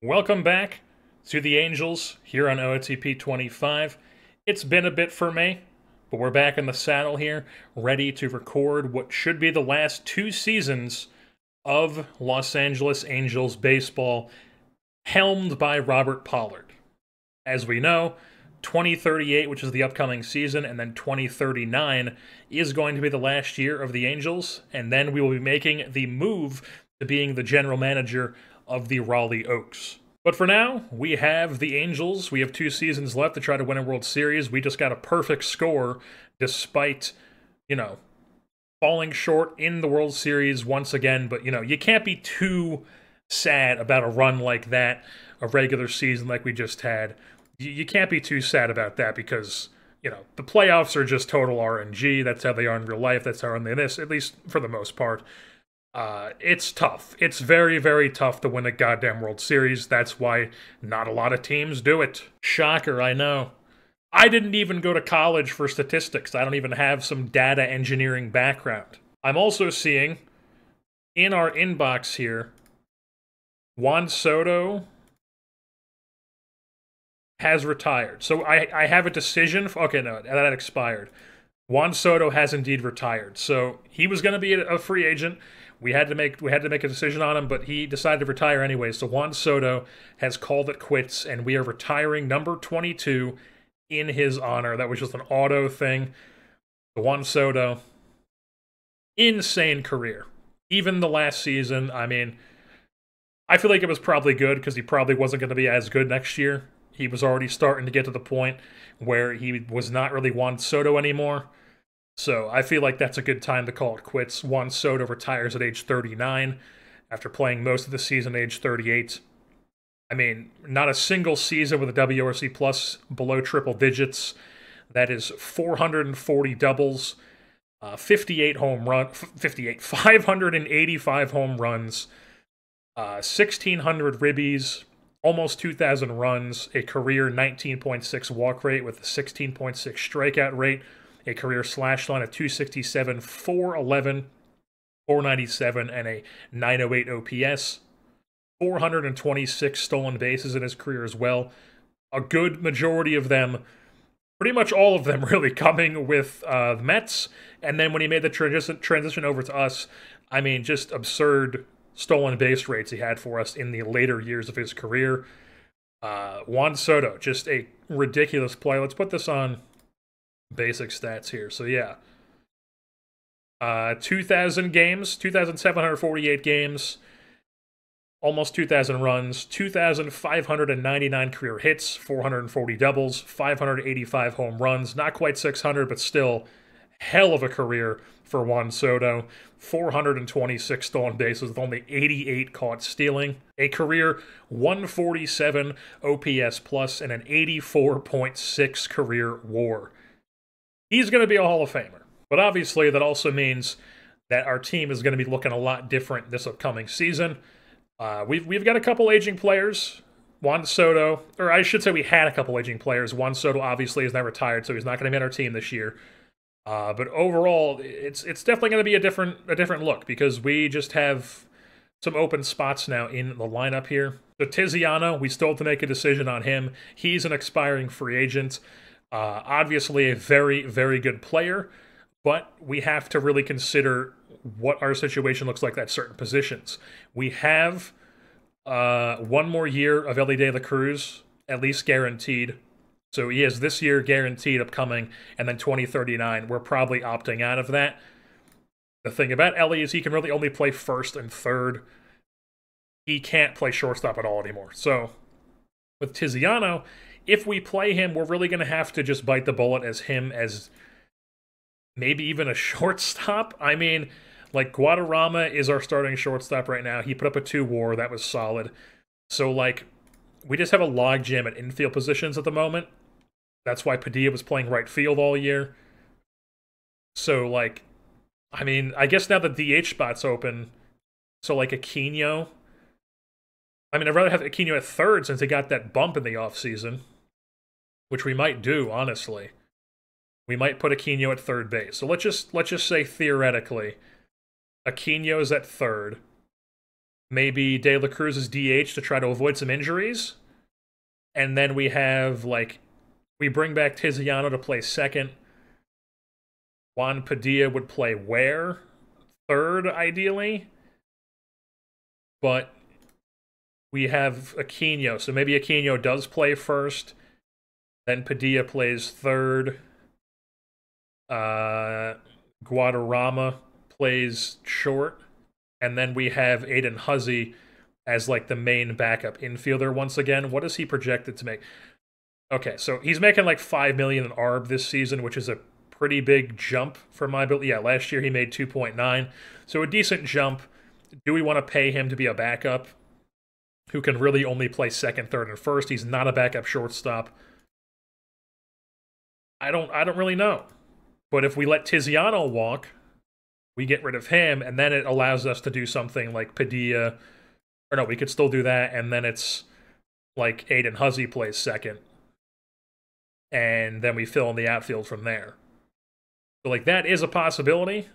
Welcome back to the Angels here on OOTP 25. It's been a bit for me, but we're back in the saddle here, ready to record what should be the last two seasons of Los Angeles Angels baseball, helmed by Robert Pollard. As we know, 2038, which is the upcoming season, and then 2039 is going to be the last year of the Angels, and then we will be making the move to being the general manager of the Raleigh Oaks. But for now, we have the Angels. We have two seasons left to try to win a World Series. We just got a perfect score despite, falling short in the World Series once again. But, you can't be too sad about a run like that, a regular season like we just had. You can't be too sad about that because, the playoffs are just total RNG. That's how they are in real life. That's how they are in this, at least for the most part. It's tough. It's very, very tough to win a goddamn World Series. That's why not a lot of teams do it. Shocker, I know. I didn't even go to college for statistics. I don't even have some data engineering background. I'm also seeing in our inbox here, Juan Soto has retired. So I have a decision. Okay, no, that expired. Juan Soto has indeed retired. So he was going to be a free agent. We had to make a decision on him, but he decided to retire anyway. So Juan Soto has called it quits, and we are retiring number 22 in his honor. That was just an auto thing. Juan Soto, insane career. Even the last season, I mean, I feel like it was probably good because he probably wasn't going to be as good next year. He was already starting to get to the point where he was not really Juan Soto anymore. So I feel like that's a good time to call it quits. Juan Soto retires at age 39 after playing most of the season at age 38. I mean, not a single season with a WRC plus below triple digits. That is 440 doubles, 585 home runs, 1,600 ribbies, almost 2,000 runs, a career 19.6 walk rate with a 16.6 strikeout rate, a career slash line of 267, 411, 497, and a 908 OPS. 426 stolen bases in his career as well. A good majority of them, pretty much all of them really, coming with the Mets. And then when he made the transition over to us, I mean, just absurd stolen base rates he had for us in the later years of his career. Juan Soto, just a ridiculous player. Let's put this on basic stats here. So yeah, 2,000 games, 2,748 games, almost 2,000 runs, 2,599 career hits, 440 doubles, 585 home runs, not quite 600, but still hell of a career for Juan Soto. 426 stolen bases with only 88 caught stealing. A career 147 OPS plus and an 84.6 career WAR. He's going to be a Hall of Famer. But obviously that also means that our team is going to be looking a lot different this upcoming season. We've got a couple aging players. Juan Soto, or I should say we had a couple aging players. Juan Soto obviously is now retired, so he's not going to be on our team this year. But overall, it's definitely going to be a different look because we just have some open spots now in the lineup here. So Tiziano, we still have to make a decision on him. He's an expiring free agent. Obviously a very, very good player, but we have to really consider what our situation looks like at certain positions. We have one more year of Elly De La Cruz, at least guaranteed. So he is this year guaranteed upcoming, and then 2039, we're probably opting out of that. The thing about Elly is he can really only play first and third. He can't play shortstop at all anymore. So with Tiziano, if we play him, we're really going to have to just bite the bullet as him as maybe even a shortstop. I mean, like, Guadarrama is our starting shortstop right now. He put up a 2 WAR. That was solid. So, like, we just have a logjam at infield positions at the moment. That's why Padilla was playing right field all year. So, like, I mean, I guess now the DH spot's open. So, like, Aquino. I mean, I'd rather have Aquino at third since he got that bump in the offseason, which we might do, honestly. We might put Aquino at third base. So let's just say theoretically, Aquino's at third. maybe De La Cruz's DH to try to avoid some injuries. And then we have, like, we bring back Tiziano to play second. Juan Padilla would play where? Third, ideally. But we have Aquino, so maybe Aquino does play first. Then Padilla plays third. Guadarrama plays short. And then we have Aiden Huzzy as, like, the main backup infielder once again. What is he projected to make? Okay, so he's making like $5 million in ARB this season, which is a pretty big jump for my ability. Yeah, last year he made 2.9, so a decent jump. Do we want to pay him to be a backup who can really only play second, third, and first? He's not a backup shortstop. I don't really know. But if we let Tiziano walk, we get rid of him, and then it allows us to do something like Padilla. Or no, we could still do that, and then it's like Aiden Huzzy plays second. And then we fill in the outfield from there. So, like, that is a possibility.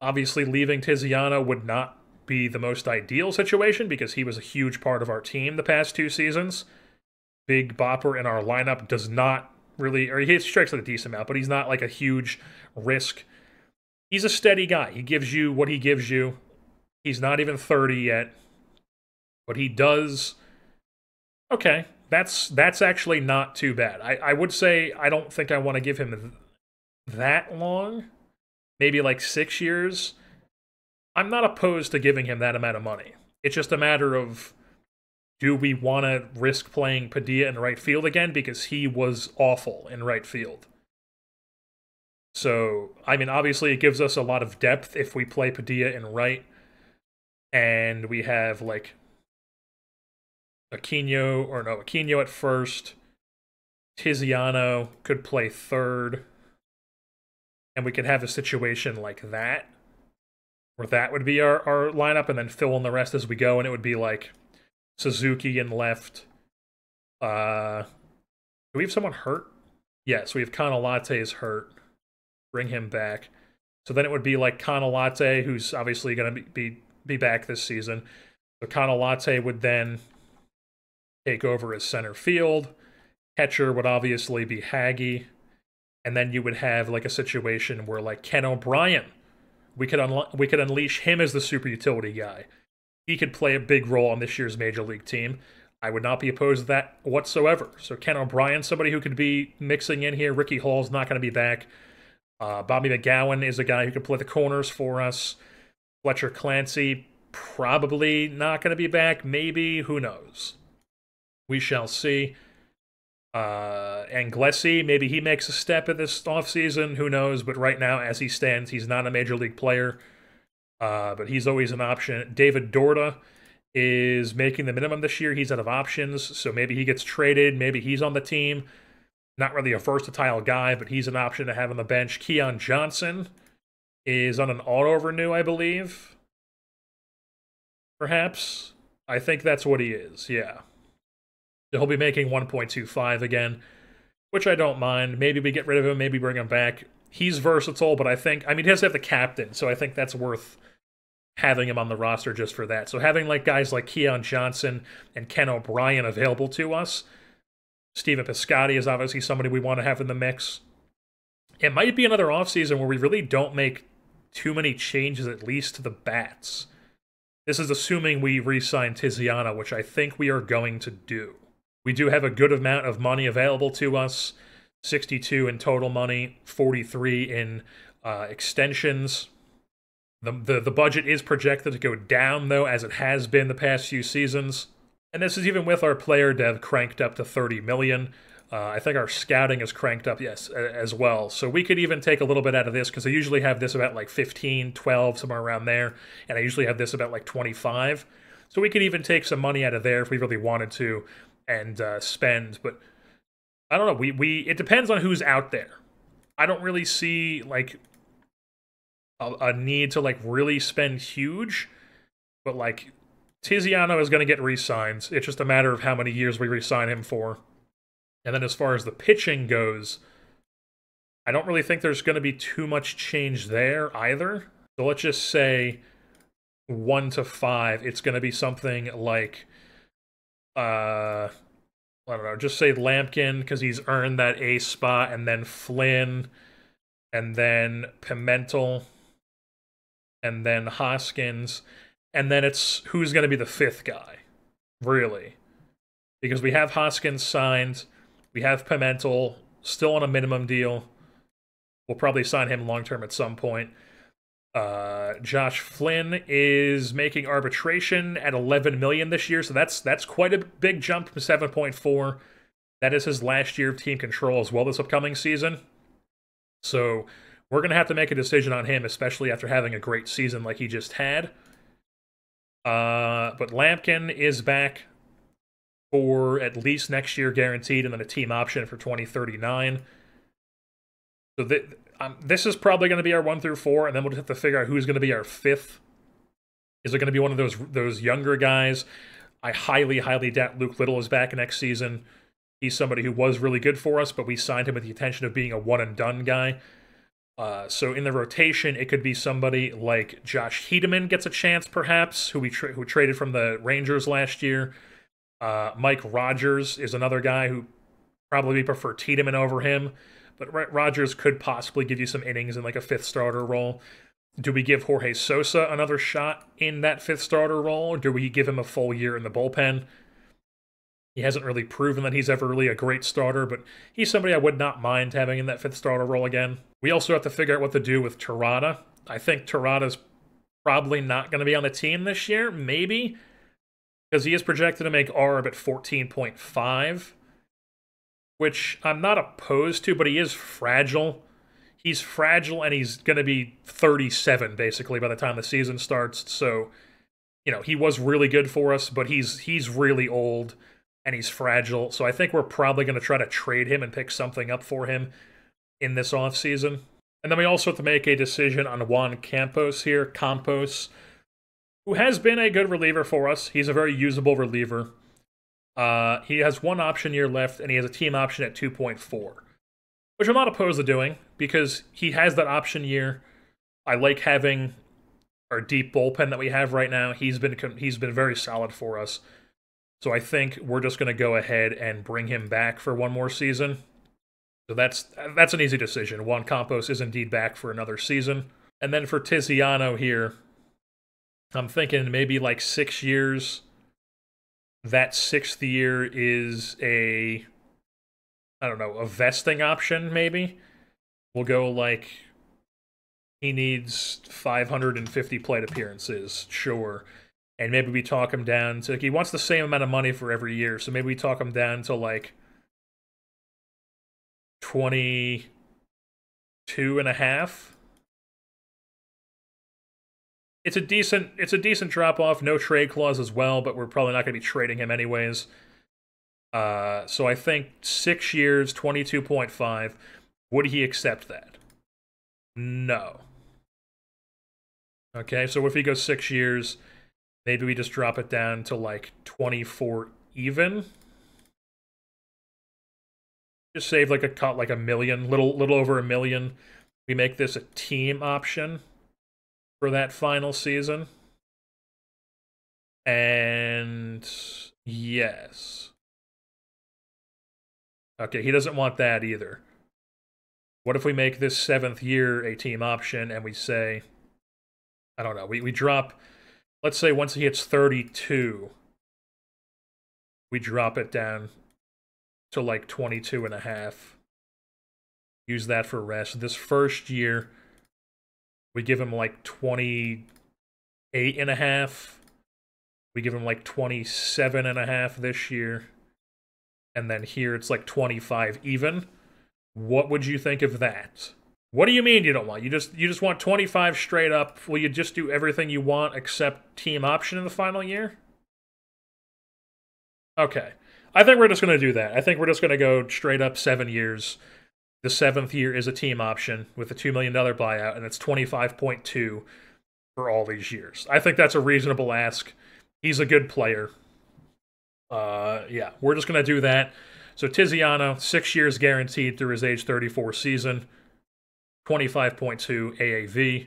Obviously, leaving Tiziano would not be the most ideal situation because he was a huge part of our team the past 2 seasons. Big Bopper in our lineup does not really, or he strikes at a decent amount, but he's not like a huge risk. He's a steady guy. He gives you what he gives you. He's not even 30 yet, but he does. Okay, that's actually not too bad. I would say I don't think I want to give him that long. Maybe like 6 years. I'm not opposed to giving him that amount of money. It's just a matter of, do we want to risk playing Padilla in right field again? Because he was awful in right field. So, I mean, obviously it gives us a lot of depth if we play Padilla in right. And we have, like, Aquino at first. Tiziano could play third. And we could have a situation like that, where that would be our lineup, and then fill in the rest as we go, and it would be like Suzuki in left. Do we have someone hurt? Yes, we have Canalate's hurt. Bring him back. So then it would be like Canalate, who's obviously going to be back this season. So Canalate would then take over as center field. Catcher would obviously be Haggy. And then you would have like a situation where, like, Ken O'Brien, we could unleash him as the super utility guy. He could play a big role on this year's Major League team. I would not be opposed to that whatsoever. So Ken O'Brien, somebody who could be mixing in here. Ricky Hall's not going to be back. Bobby McGowan is a guy who could play the corners for us. Fletcher Clancy, probably not going to be back. Maybe, who knows? We shall see. Anglesi, maybe he makes a step at this offseason, who knows, but right now, as he stands, he's not a Major League player, but he's always an option. David Dorda is making the minimum this year. He's out of options, so maybe he gets traded, maybe he's on the team. Not really a versatile guy, but he's an option to have on the bench. Keon Johnson is on an auto-renew, I believe. Perhaps. I think that's what he is, yeah. He'll be making 1.25 again, which I don't mind. Maybe we get rid of him, maybe bring him back. He's versatile, but I mean, he has to have the captain, so I think that's worth having him on the roster just for that. So having like guys like Keon Johnson and Ken O'Brien available to us. Steven Piscotty is obviously somebody we want to have in the mix. It might be another offseason where we really don't make too many changes, at least to the bats. This is assuming we re-sign Tiziano, which I think we are going to do. We do have a good amount of money available to us. 62 in total money, 43 in extensions. The budget is projected to go down, though, as it has been the past few seasons. And this is even with our player dev cranked up to 30 million. I think our scouting is cranked up, yes, as well. So we could even take a little bit out of this, because I usually have this about like 15, 12, somewhere around there. And I usually have this about like 25. So we could even take some money out of there if we really wanted to and spend. But I don't know. It depends on who's out there. I don't really see like a need to like really spend huge. But like Tiziano is going to get re-signed. It's just a matter of how many years we re-sign him for. And then as far as the pitching goes, I don't really think there's going to be too much change there either. So let's just say 1 to 5, it's going to be something like, I don't know, just say Lampkin, because he's earned that ace spot, and then Flynn, and then Pimentel, and then Hoskins, and then it's who's going to be the 5th guy, really. Because we have Hoskins signed, we have Pimentel still on a minimum deal. We'll probably sign him long-term at some point. Josh Flynn is making arbitration at $11 million this year, so that's quite a big jump from 7.4. That is his last year of team control as well this upcoming season. So we're going to have to make a decision on him, especially after having a great season like he just had. But Lampkin is back for at least next year guaranteed, and then a team option for 2039. So this is probably going to be our 1 through 4, and then we'll just have to figure out who's going to be our 5th. Is it going to be one of those younger guys? I highly, highly doubt Luke Little is back next season. He's somebody who was really good for us, but we signed him with the intention of being a one-and-done guy. So in the rotation, it could be somebody like Josh Hedeman gets a chance, perhaps, who traded from the Rangers last year. Mike Rogers is another guy who probably prefer Tiedemann over him, but Rogers could possibly give you some innings in like a 5th starter role. Do we give Jorge Sosa another shot in that 5th starter role, or do we give him a full year in the bullpen? He hasn't really proven that he's ever really a great starter, but he's somebody I would not mind having in that 5th starter role again. We also have to figure out what to do with Terada. I think Terada's probably not going to be on the team this year, maybe, because he is projected to make ARB at 14.5. which I'm not opposed to, but he is fragile. He's fragile, and he's going to be 37, basically, by the time the season starts. So, you know, he was really good for us, but he's really old, and he's fragile. So I think we're probably going to try to trade him and pick something up for him in this offseason. And then we also have to make a decision on Juan Campos, who has been a good reliever for us. He's a very usable reliever. He has 1 option year left, and he has a team option at 2.4, which I'm not opposed to doing, because he has that option year. I like having our deep bullpen that we have right now. He's been very solid for us. So I think we're just going to go ahead and bring him back for 1 more season. So that's an easy decision. Juan Campos is indeed back for another season. And then for Tiziano here, I'm thinking maybe like 6 years. That 6th year is a vesting option, maybe. We'll go like, he needs 550 plate appearances, sure. And maybe we talk him down to, he wants the same amount of money for every year, so maybe we talk him down to like 22.5. It's a decent drop-off, no trade clause as well, but we're probably not going to be trading him anyways. So I think 6 years, 22.5. Would he accept that? No. Okay, so if he goes 6 years, maybe we just drop it down to like 24 even. Just save like a million, little over $1 million. We make this a team option for that final season. And yes. Okay, he doesn't want that either. What if we make this 7th year a team option and we say, I don't know, we drop, let's say once he hits 32, we drop it down to like 22.5. Use that for rest. This first year, we give him like 28.5. We give him like 27.5 this year. And then here it's like 25 even. What would you think of that? What do you mean you don't want? You just want 25 straight up? Will you just do everything you want except team option in the final year? Okay. I think we're just going to do that. I think we're just going to go straight up 7 years. The 7th year is a team option with a $2 million buyout, and it's 25.2 for all these years. I think that's a reasonable ask. He's a good player. Yeah, we're just going to do that. So Tiziano, 6 years guaranteed through his age 34 season, 25.2 AAV.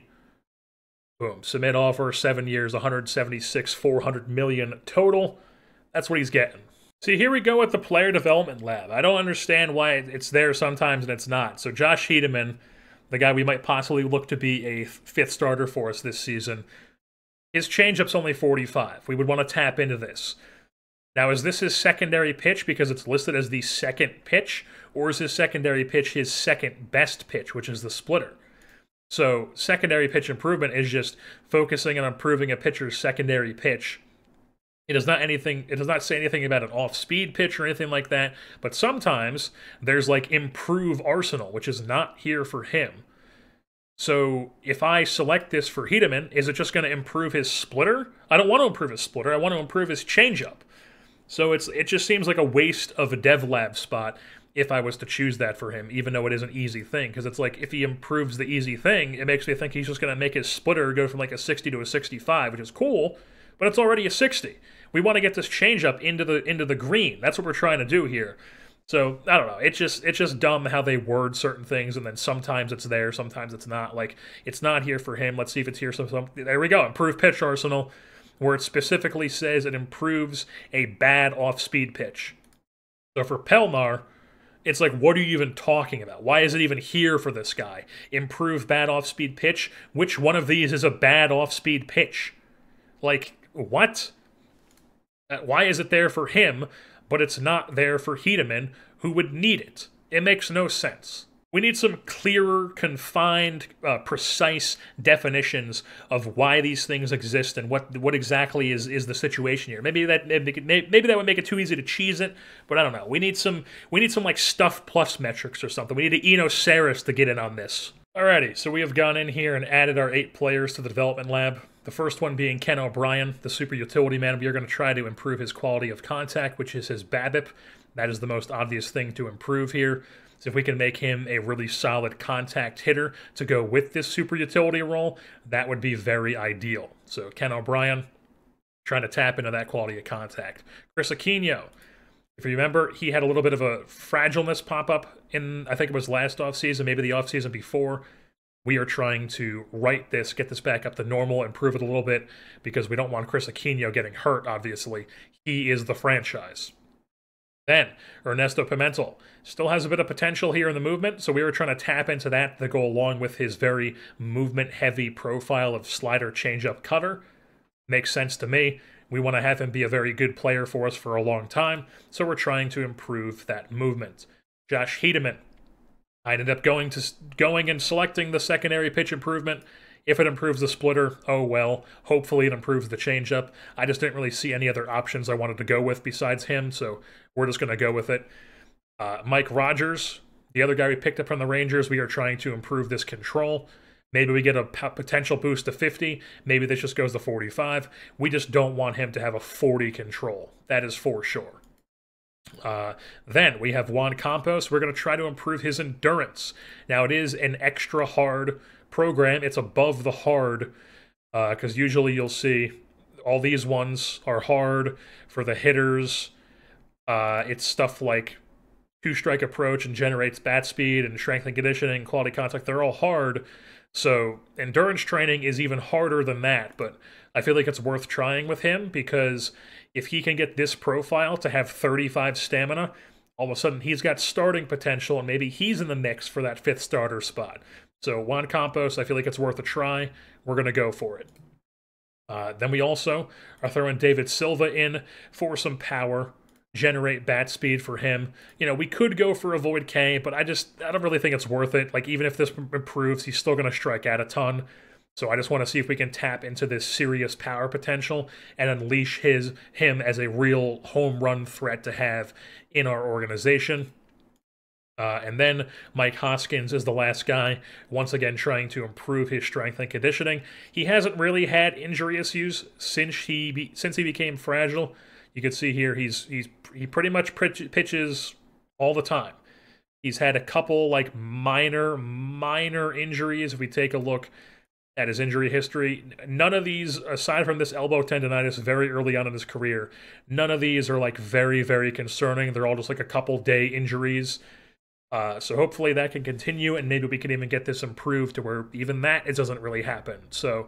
Boom. Submit offer, 7 years, 176, 400 million total. That's what he's getting. See, here we go with the player development lab. I don't understand why it's there sometimes and it's not. So Josh Hedeman, the guy we might possibly look to be a 5th starter for us this season, his changeup's only 45. We would want to tap into this. Now, is this his secondary pitch because it's listed as the second pitch, or is his secondary pitch his second best pitch, which is the splitter? So secondary pitch improvement is just focusing on improving a pitcher's secondary pitch. It does not say anything about an off-speed pitch or anything like that, but sometimes there's like improve arsenal, which is not here for him. So if I select this for Hedeman, is it just going to improve his splitter? I don't want to improve his splitter. I want to improve his changeup. So it just seems like a waste of a dev lab spot if I was to choose that for him, even though it is an easy thing. Because it's like, if he improves the easy thing, it makes me think he's just going to make his splitter go from like a 60 to a 65, which is cool, but it's already a 60. We want to get this changeup into the green. That's what we're trying to do here. So, I don't know. It's just dumb how they word certain things, and then sometimes it's there, sometimes it's not. Like, it's not here for him. Let's see if it's here. There we go. Improve pitch arsenal, where it specifically says it improves a bad off-speed pitch. So for Pelmar, it's like, what are you even talking about? Why is it even here for this guy? Improve bad off-speed pitch? Which one of these is a bad off-speed pitch? Like, what? Why is it there for him, but it's not there for Hedeman, who would need it? It makes no sense. We need some clearer, confined, precise definitions of why these things exist and what exactly is the situation here. Maybe that would make it too easy to cheese it, but I don't know. We need some like stuff plus metrics or something. We need an Enoceris to get in on this. Alrighty, so we have gone in here and added our 8 players to the development lab. The first one being Ken O'Brien, the super utility man. We are going to try to improve his quality of contact, which is his BABIP. That is the most obvious thing to improve here. So if we can make him a really solid contact hitter to go with this super utility role, that would be very ideal. So Ken O'Brien, trying to tap into that quality of contact. Chris Aquino, if you remember, he had a little bit of a fragileness pop up in, I think it was last offseason, maybe the offseason before. We are trying to right this, get this back up to normal, improve it a little bit, because we don't want Chris Aquino getting hurt, obviously. He is the franchise. Then, Ernesto Pimentel still has a bit of potential here in the movement, so we were trying to tap into that to go along with his very movement-heavy profile of slider, changeup, cutter. Makes sense to me. We want to have him be a very good player for us for a long time, so we're trying to improve that movement. Josh Hedeman. I ended up going and selecting the secondary pitch improvement. If it improves the splitter, oh well. Hopefully it improves the changeup. I just didn't really see any other options I wanted to go with besides him, so we're just going to go with it. Mike Rogers, the other guy we picked up from the Rangers, we are trying to improve this control. Maybe we get a potential boost to 50. Maybe this just goes to 45. We just don't want him to have a 40 control. That is for sure. Then we have Juan Campos. We're going to try to improve his endurance. Now, it is an extra hard program. It's above the hard, because usually you'll see all these ones are hard for the hitters. It's stuff like two-strike approach and generates bat speed and strength and conditioning, quality contact. They're all hard. So endurance training is even harder than that, but I feel like it's worth trying with him, because if he can get this profile to have 35 stamina, all of a sudden he's got starting potential, and maybe he's in the mix for that 5th starter spot. So Juan Campos, I feel like it's worth a try. We're going to go for it. Then we also are throwing David Silva in for some power, generate bat speed for him. You know, we could go for a Void K, but I don't really think it's worth it. Like, even if this improves, he's still going to strike out a ton. So I just want to see if we can tap into this serious power potential and unleash him as a real home run threat to have in our organization. And then Mike Hoskins is the last guy, once again trying to improve his strength and conditioning. He hasn't really had injury issues since he became fragile. You can see here he pretty much pitches all the time. He's had a couple like minor injuries. If we take a look at his injury history, none of these, aside from this elbow tendonitis very early on in his career, none of these are like very, very concerning. They're all just like a couple day injuries. So hopefully that can continue, and maybe we can even get this improved to where even that it doesn't really happen. So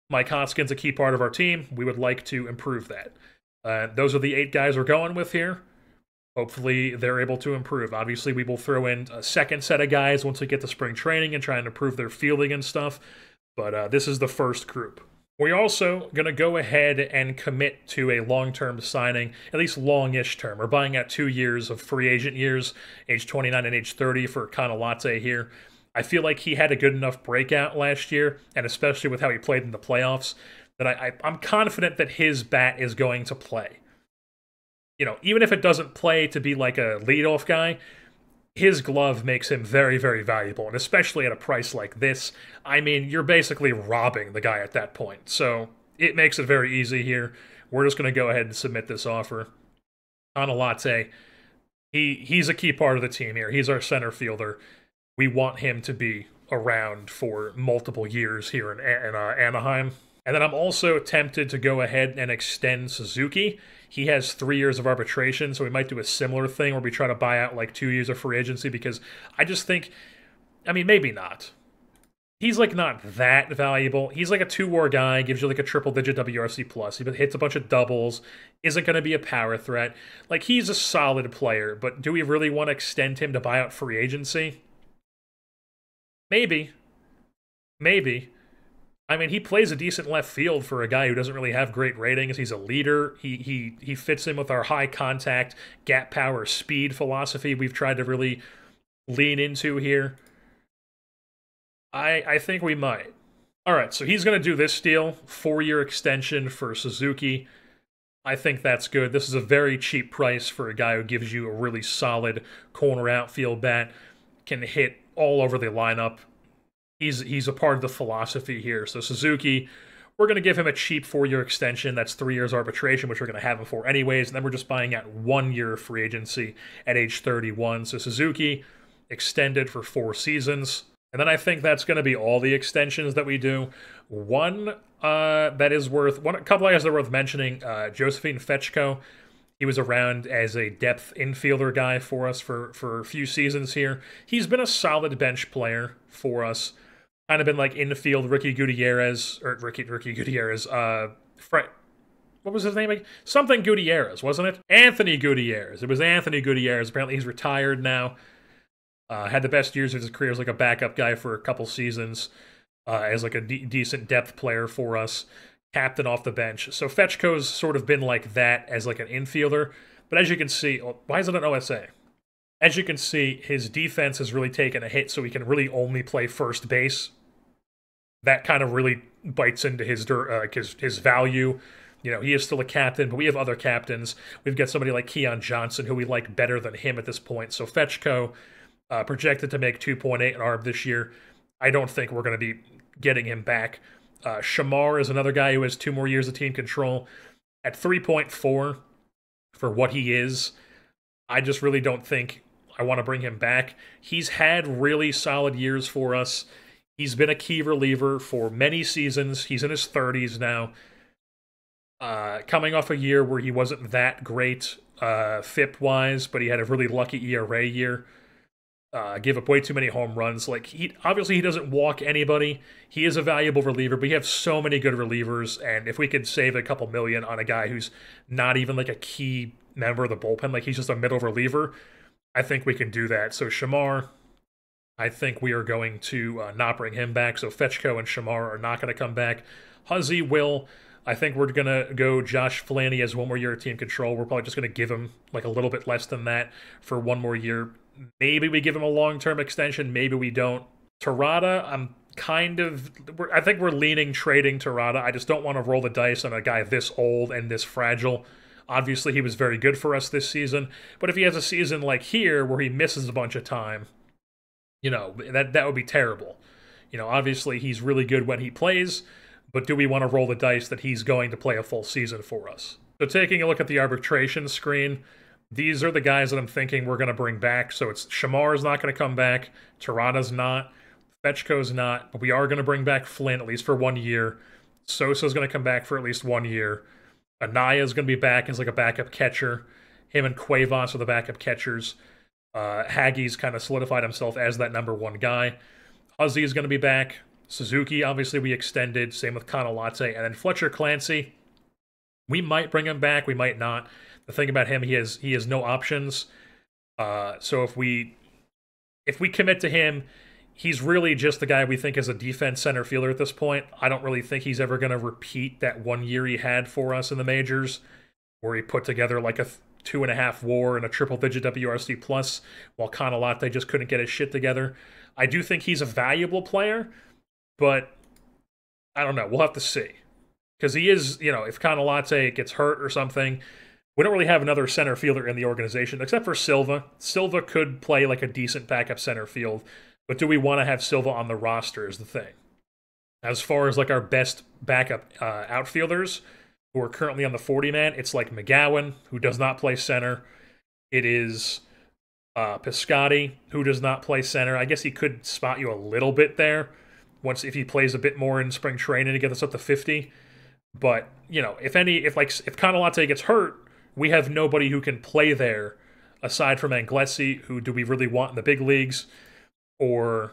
Mike Hoskins, a key part of our team. We would like to improve that. Those are the 8 guys we're going with here. Hopefully, they're able to improve. Obviously, we will throw in a second set of guys once we get to spring training and try and improve their fielding and stuff. But this is the first group. We're also going to go ahead and commit to a long-term signing, at least long-ish term. We're buying out 2 years of free agent years, age 29 and age 30 for Kanalate here. I feel like he had a good enough breakout last year, and especially with how he played in the playoffs, that I'm confident that his bat is going to play. You know, even if it doesn't play to be like a leadoff guy, his glove makes him very, very valuable, and especially at a price like this. I mean, you're basically robbing the guy at that point, so it makes it very easy here. We're just going to go ahead and submit this offer. Kanalate, he's a key part of the team here. He's our center fielder. We want him to be around for multiple years here in Anaheim. And then I'm also tempted to go ahead and extend Suzuki. He has 3 years of arbitration, so we might do a similar thing where we try to buy out like 2 years of free agency, because I just think, I mean, maybe not. He's like not that valuable. He's like a 2-WAR guy, gives you like a triple-digit WRC plus. He hits a bunch of doubles, isn't going to be a power threat. Like, he's a solid player, but do we really want to extend him to buy out free agency? Maybe. Maybe. I mean, he plays a decent left field for a guy who doesn't really have great ratings. He's a leader. He fits in with our high contact, gap power, speed philosophy we've tried to really lean into here. I think we might. All right, so he's going to do this deal, 4-year extension for Suzuki. I think that's good. This is a very cheap price for a guy who gives you a really solid corner outfield bat, can hit all over the lineup. He's a part of the philosophy here. So Suzuki, we're going to give him a cheap 4-year extension. That's 3 years arbitration, which we're going to have him for anyways. And then we're just buying out 1 year of free agency at age 31. So Suzuki, extended for 4 seasons. And then I think that's going to be all the extensions that we do. A couple of guys that are worth mentioning, Josephine Fechko. He was around as a depth infielder guy for us for a few seasons here. He's been a solid bench player for us. Kind of been like infield Ricky Gutierrez, what was his name again? Something Gutierrez, wasn't it? Anthony Gutierrez. It was Anthony Gutierrez. Apparently he's retired now. Had the best years of his career as like a backup guy for a couple seasons, as like a decent depth player for us. Captain off the bench. So Fechko's sort of been like that as like an infielder. But as you can see, why is it an OSA? As you can see, his defense has really taken a hit, so he can really only play first base. That kind of really bites into his value. You know, he is still a captain, but we have other captains. We've got somebody like Keon Johnson, who we like better than him at this point. So Fechko, projected to make 2.8 in ARB this year. I don't think we're going to be getting him back. Shamar is another guy who has 2 more years of team control. At 3.4 for what he is, I just really don't think I want to bring him back. He's had really solid years for us. He's been a key reliever for many seasons. He's in his 30s now. Coming off a year where he wasn't that great FIP-wise, but he had a really lucky ERA year. Gave up way too many home runs. Like, obviously he doesn't walk anybody. He is a valuable reliever, but you have so many good relievers, and if we could save a couple million on a guy who's not even like a key member of the bullpen, like he's just a middle reliever, I think we can do that. So Shamar, I think we are going to not bring him back. So Fechko and Shamar are not going to come back. Huzzy will. I think we're going to go Josh Flanny as 1 more year of team control. We're probably just going to give him like a little bit less than that for 1 more year. Maybe we give him a long-term extension. Maybe we don't. Terada, I think we're leaning trading Terada. I just don't want to roll the dice on a guy this old and this fragile. Obviously, he was very good for us this season. But if he has a season like here where he misses a bunch of time, you know, that would be terrible. You know, obviously, he's really good when he plays. But do we want to roll the dice that he's going to play a full season for us? So taking a look at the arbitration screen, these are the guys that I'm thinking we're going to bring back. So it's Shamar's not going to come back. Terada's not. Fechko's not. But we are going to bring back Flynn, at least for 1 year. Sosa's going to come back for at least 1 year. Anaya's going to be back as like a backup catcher. Him and Cuevas are the backup catchers. Haggie's kind of solidified himself as that #1 guy. Huzzy is going to be back. Suzuki, obviously, we extended. Same with Kanalate. And then Fletcher Clancy, we might bring him back. We might not. The thing about him, he has no options. So if we commit to him, he's really just the guy we think is a defense center fielder at this point. I don't really think he's ever going to repeat that 1 year he had for us in the majors, where he put together like a 2.5 WAR and a triple-digit WRC plus, while Kanalate just couldn't get his shit together. I do think he's a valuable player, but I don't know. We'll have to see. Because he is, if Kanalate gets hurt or something, we don't really have another center fielder in the organization, except for Silva. Silva could play like a decent backup center field, but do we want to have Silva on the roster is the thing. As far as like our best backup outfielders who are currently on the 40-man, it's like McGowan, who does not play center. It is Piscotty, who does not play center. I guess he could spot you a little bit there if he plays a bit more in spring training to get us up to 50. But, if Kanalate gets hurt, we have nobody who can play there aside from Anglesi, who do we really want in the big leagues, or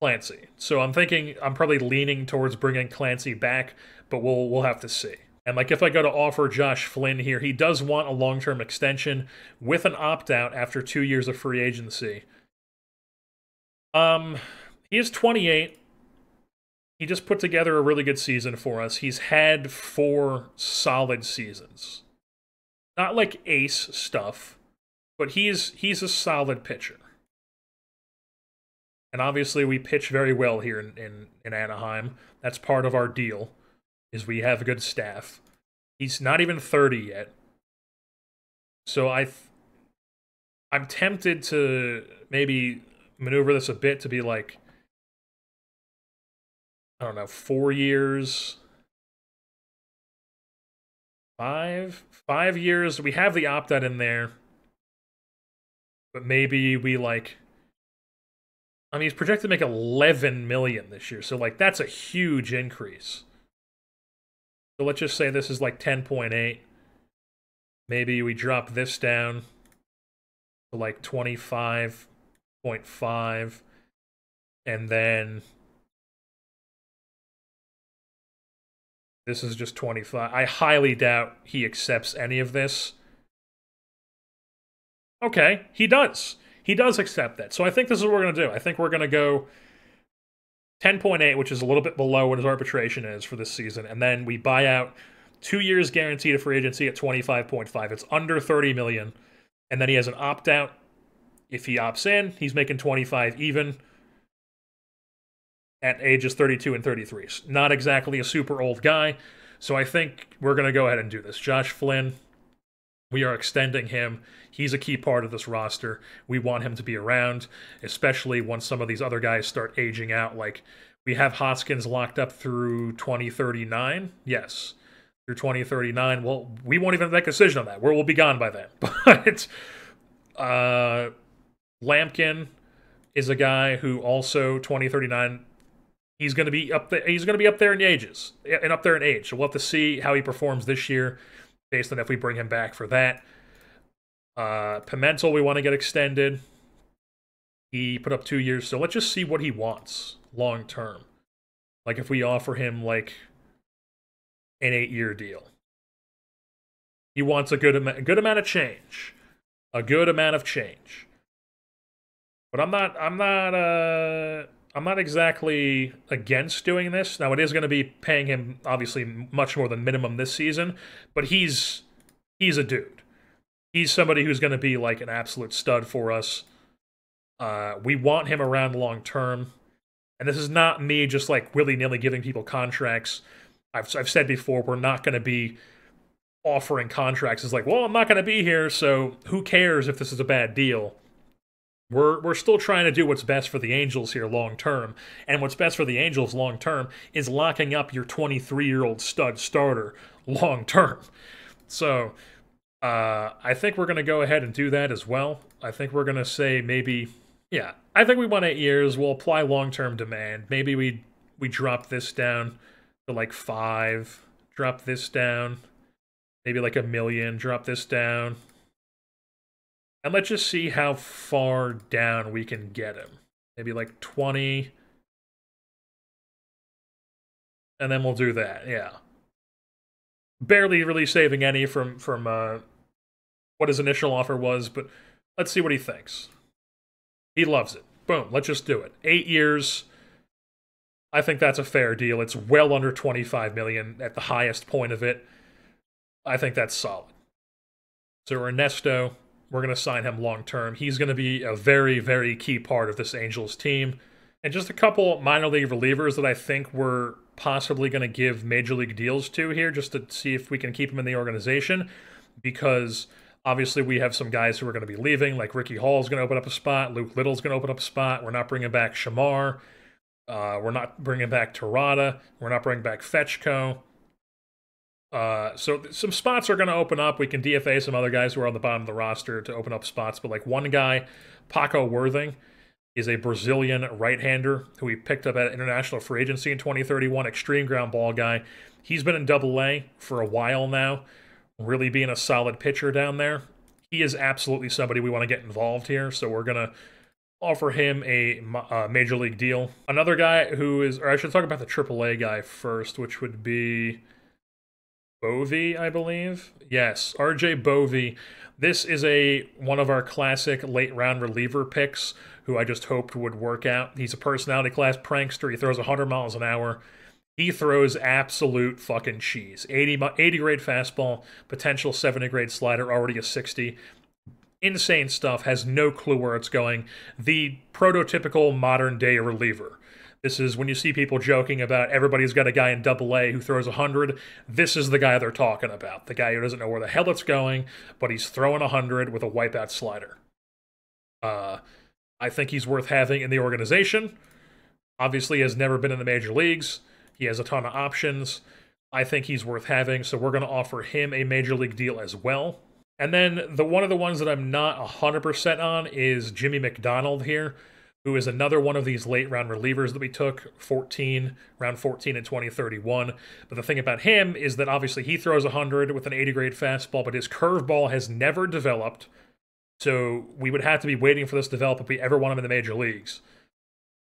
Clancy. So I'm probably leaning towards bringing Clancy back, but we'll have to see. And like if I go to offer Josh Flynn here, he does want a long-term extension with an opt-out after 2 years of free agency. He is 28. He just put together a really good season for us. He's had 4 solid seasons. Not like ace stuff, but he's a solid pitcher. And obviously we pitch very well here in Anaheim. That's part of our deal, is we have a good staff. He's not even 30 yet. So I'm tempted to maybe maneuver this a bit to be like, I don't know, 4 years, 5 years. We have the opt-out in there, but maybe we he's projected to make $11 million this year, so that's a huge increase. So let's just say this is 10.8. Maybe we drop this down to 25.5, and then this is just 25. I highly doubt he accepts any of this. Okay, he does. He does accept that. So I think this is what we're going to do. I think we're going to go 10.8, which is a little bit below what his arbitration is for this season. And then we buy out 2 years guaranteed of free agency at 25.5. It's under $30 million. And then he has an opt-out. If he opts in, he's making 25 even at ages 32 and 33. Not exactly a super old guy, so I think we're going to go ahead and do this. Josh Flynn, we are extending him. He's a key part of this roster. We want him to be around, especially once some of these other guys start aging out. We have Hoskins locked up through 2039. Yes, through 2039. Well, we won't even make a decision on that. We'll be gone by then. But Lampkin is a guy who also 2039. He's going to be up there. He's going to be up there in ages and up there in age. So we'll have to see how he performs this year, based on if we bring him back for that. Pimentel, we want to get extended. He put up 2 years, so let's just see what he wants long term. If we offer him an 8-year deal, he wants a good amount of change, But I'm not exactly against doing this. Now, it is going to be paying him, obviously, much more than minimum this season, but he's a dude. He's somebody who's going to be an absolute stud for us. We want him around long term, and this is not me just willy-nilly giving people contracts. I've said before, we're not going to be offering contracts. It's well, I'm not going to be here, so who cares if this is a bad deal? We're still trying to do what's best for the Angels here long term, and what's best for the Angels long term is locking up your 23-year-old stud starter long term. So I think we're going to go ahead and do that as well. I think we're going to say maybe, yeah, I think we want 8 years. We'll apply long-term demand. Maybe we drop this down to 5. Drop this down. Maybe $1 million. Drop this down. And let's just see how far down we can get him. Maybe 20. and then we'll do that. Yeah, barely really saving any from what his initial offer was, but let's see what he thinks. He loves it. Boom, let's just do it. 8 years. I think that's a fair deal. It's well under 25 million at the highest point of it. I think that's solid. So Ernesto, we're going to sign him long term. He's going to be a very, very key part of this Angels team. And just a couple minor league relievers that I think we're possibly going to give major league deals to here, just to see if we can keep them in the organization, because obviously we have some guys who are going to be leaving, like Ricky Hall's going to open up a spot, Luke Little's going to open up a spot. We're not bringing back Shamar. We're not bringing back Terada. We're not bringing back Fetchko. So some spots are going to open up. We can DFA some other guys who are on the bottom of the roster to open up spots. But like one guy, Paco Worthing, is a Brazilian right-hander who we picked up at international free agency in 2031, extreme ground ball guy. He's been in Double-A for a while now, really being a solid pitcher down there. He is absolutely somebody we want to get involved here, so we're going to offer him a major league deal. Another guy who is, or I should talk about the AAA guy first, which would be Bovey, I believe. Yes, RJ Bovey. This is one of our classic late round reliever picks who I just hoped would work out. He's a personality class prankster. He throws 100 miles an hour. He throws absolute fucking cheese. 80 grade fastball, potential 70 grade slider, already a 60. Insane stuff, has no clue where it's going. The prototypical modern day reliever. This is when you see people joking about everybody's got a guy in Double-A who throws 100. This is the guy they're talking about. The guy who doesn't know where the hell it's going, but he's throwing 100 with a wipeout slider. I think he's worth having in the organization. Obviously, has never been in the major leagues. He has a ton of options. I think he's worth having, so we're going to offer him a major league deal as well. And then one of the ones that I'm not 100% on is Jimmy McDonald here, who is another one of these late round relievers that we took, round 14 in 2031. But the thing about him is that obviously he throws 100 with an 80 grade fastball, but his curveball has never developed. So we would have to be waiting for this to develop if we ever want him in the major leagues.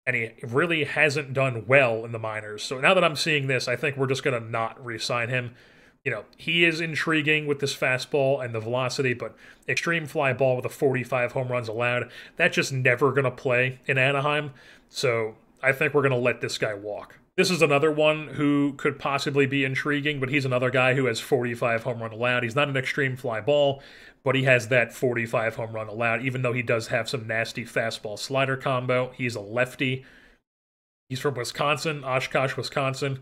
And he really hasn't done well in the minors. So now that I'm seeing this, I think we're just going to not re-sign him. You know, he is intriguing with this fastball and the velocity, but extreme fly ball with a 45 home runs allowed, that's just never going to play in Anaheim. So I think we're going to let this guy walk. This is another one who could possibly be intriguing, but he's another guy who has 45 home run allowed. He's not an extreme fly ball, but he has that 45 home run allowed, even though he does have some nasty fastball slider combo. He's a lefty. He's from Wisconsin, Oshkosh, Wisconsin.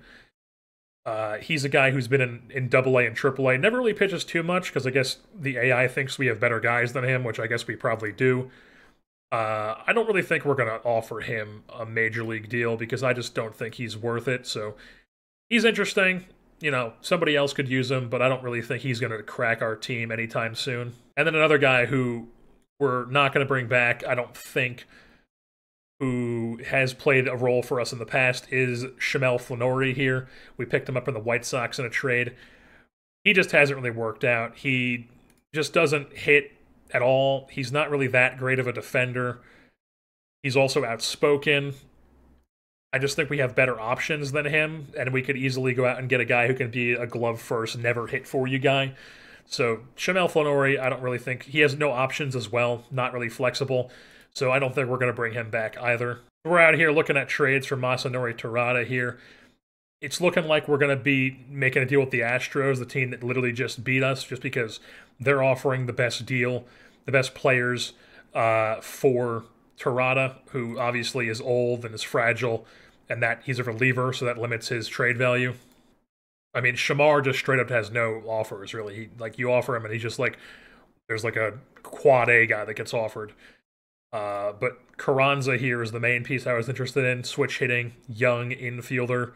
He's a guy who's been in Double-A and Triple-A. Never really pitches too much because I guess the AI thinks we have better guys than him, which I guess we probably do. I don't really think we're going to offer him a major league deal because I just don't think he's worth it. So he's interesting. You know, somebody else could use him, but I don't really think he's going to crack our team anytime soon. And then another guy who we're not going to bring back, I don't think, who has played a role for us in the past is Shamel Flannery here. We picked him up in the White Sox in a trade. He just hasn't really worked out. He just doesn't hit at all. He's not really that great of a defender. He's also outspoken. I just think we have better options than him, and we could easily go out and get a guy who can be a glove first, never hit for you guy. So Shamel Flannery, I don't really think, he has no options as well, not really flexible. So I don't think we're going to bring him back either. We're out here looking at trades for Masanori Terada here. It's looking like we're going to be making a deal with the Astros, the team that literally just beat us, just because they're offering the best deal, the best players for Terada, who obviously is old and is fragile, and that he's a reliever, so that limits his trade value. I mean, Shamar just straight up has no offers, really. You offer him, and he's just like, there's like a quad A guy that gets offered. But Carranza here is the main piece I was interested in. Switch hitting, young infielder,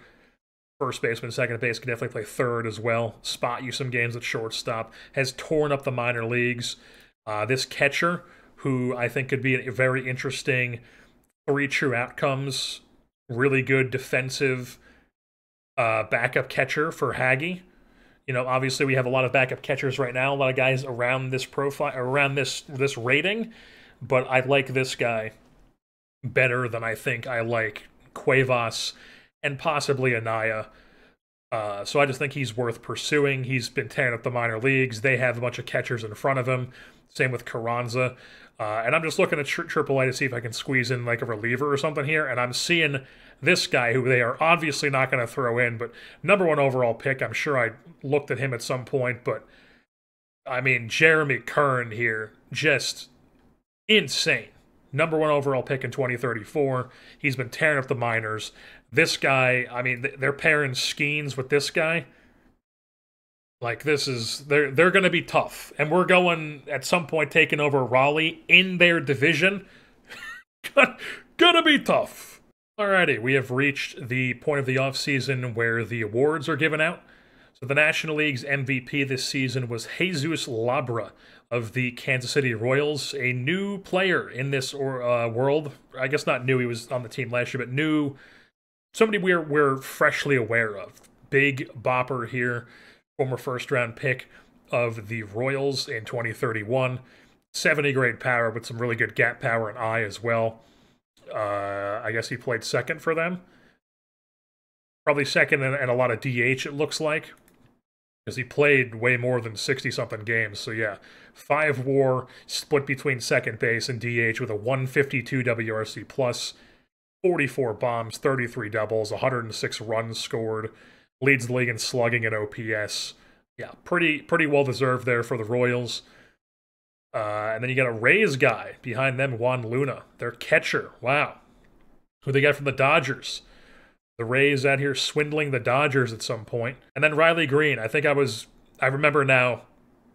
first baseman, second base, can definitely play third as well. Spot you some games at shortstop. Has torn up the minor leagues. This catcher, who I think could be a very interesting 3 true outcomes, really good defensive backup catcher for Haggy. You know, obviously we have a lot of backup catchers right now, a lot of guys around this profile, around this rating. But I like this guy better than I think I like Cuevas and possibly Anaya. So I just think he's worth pursuing. He's been tearing up the minor leagues. They have a bunch of catchers in front of him. Same with Carranza. And I'm just looking at AAA to see if I can squeeze in like a reliever or something here. And I'm seeing this guy who they are obviously not going to throw in, but #1 overall pick. I'm sure I looked at him at some point, but I mean, Jeremy Kern here, just insane. #1 overall pick in 2034. He's been tearing up the minors. This guy, I mean, they're pairing Skeens with this guy. Like, they're going to be tough. And we're going, at some point, taking over Raleigh in their division. Gonna be tough. Alrighty, we have reached the point of the offseason where the awards are given out. So the National League's MVP this season was Jesus Labra of the Kansas City Royals, a new player in this world. I guess not new, he was on the team last year, but new, somebody we're freshly aware of. Big bopper here, former first-round pick of the Royals in 2031. 70 grade power with some really good gap power and eye as well. I guess he played second for them. Probably second and a lot of DH, it looks like, because he played way more than 60-something games. So yeah, 5 WAR, split between second base and DH with a 152 WRC plus, 44 bombs, 33 doubles, 106 runs scored, leads the league in slugging and OPS. Yeah, pretty well deserved there for the Royals. And then you got a Rays guy behind them, Juan Luna, their catcher. Wow, who they got from the Dodgers. The Rays out here swindling the Dodgers at some point. And then Riley Green. I remember now,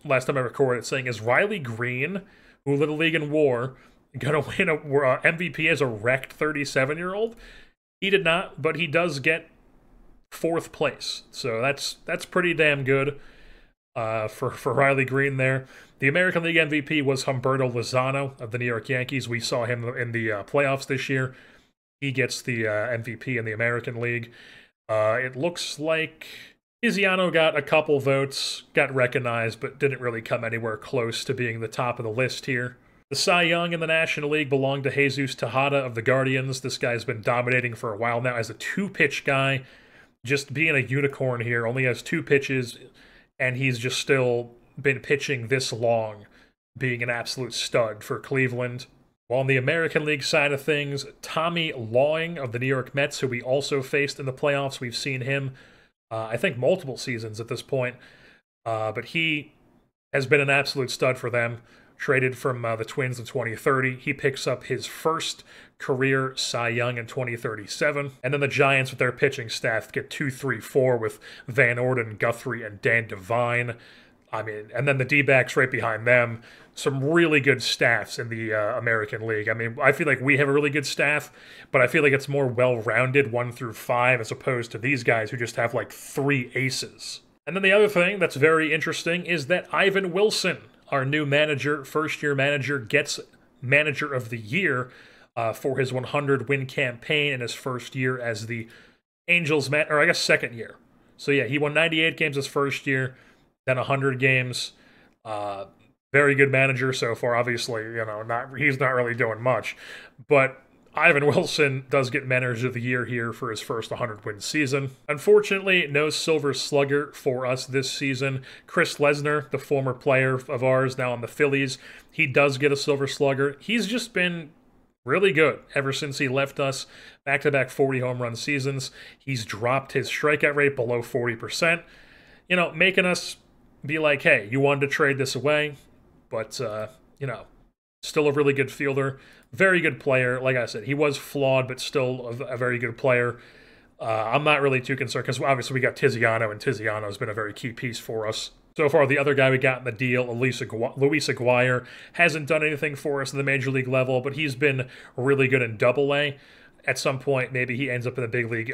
last time I recorded, saying, is Riley Green, who led the league in WAR, going to win a MVP as a wrecked 37-year-old? He did not, but he does get 4th place. So that's pretty damn good for Riley Green there. The American League MVP was Humberto Lozano of the New York Yankees. We saw him in the playoffs this year. He gets the MVP in the American League. It looks like Tiziano got a couple votes, got recognized, but didn't really come anywhere close to being the top of the list here. The Cy Young in the National League belonged to Jesus Tejada of the Guardians. This guy's been dominating for a while now as a 2-pitch guy, just being a unicorn here. Only has 2 pitches, and he's just still been pitching this long, being an absolute stud for Cleveland. While on the American League side of things, Tommy Lawing of the New York Mets, who we also faced in the playoffs, we've seen him, I think, multiple seasons at this point. But he has been an absolute stud for them. Traded from the Twins in 2030. He picks up his first career Cy Young in 2037. And then the Giants with their pitching staff get 2, 3, 4 with Van Orden, Guthrie, and Dan Devine. I mean, and then the D-backs right behind them. Some really good staffs in the American League. I mean, I feel like we have a really good staff, but I feel like it's more well-rounded 1 through 5 as opposed to these guys who just have like 3 aces. And then the other thing that's very interesting is that Ivan Wilson, our new manager, first-year manager, gets Manager of the Year for his 100-win campaign in his first year as the Angels, or I guess second year. So yeah, he won 98 games his first year, then 100 games. Very good manager so far. Obviously, you know, he's not really doing much, but Ivan Wilson does get Manager of the Year here for his first 100-win season. Unfortunately, no Silver Slugger for us this season. Chris Lesnar, the former player of ours, now on the Phillies, he does get a Silver Slugger. He's just been really good ever since he left us. Back-to-back 40 home run seasons. He's dropped his strikeout rate below 40%. You know, making us be like, hey, you wanted to trade this away, but, you know, still a really good fielder. Very good player. Like I said, he was flawed, but still a very good player. I'm not really too concerned because obviously we got Tiziano, and Tiziano has been a very key piece for us. So far, the other guy we got in the deal, Luis Aguirre, hasn't done anything for us at the major league level, but he's been really good in Double-A. At some point, maybe he ends up in the big league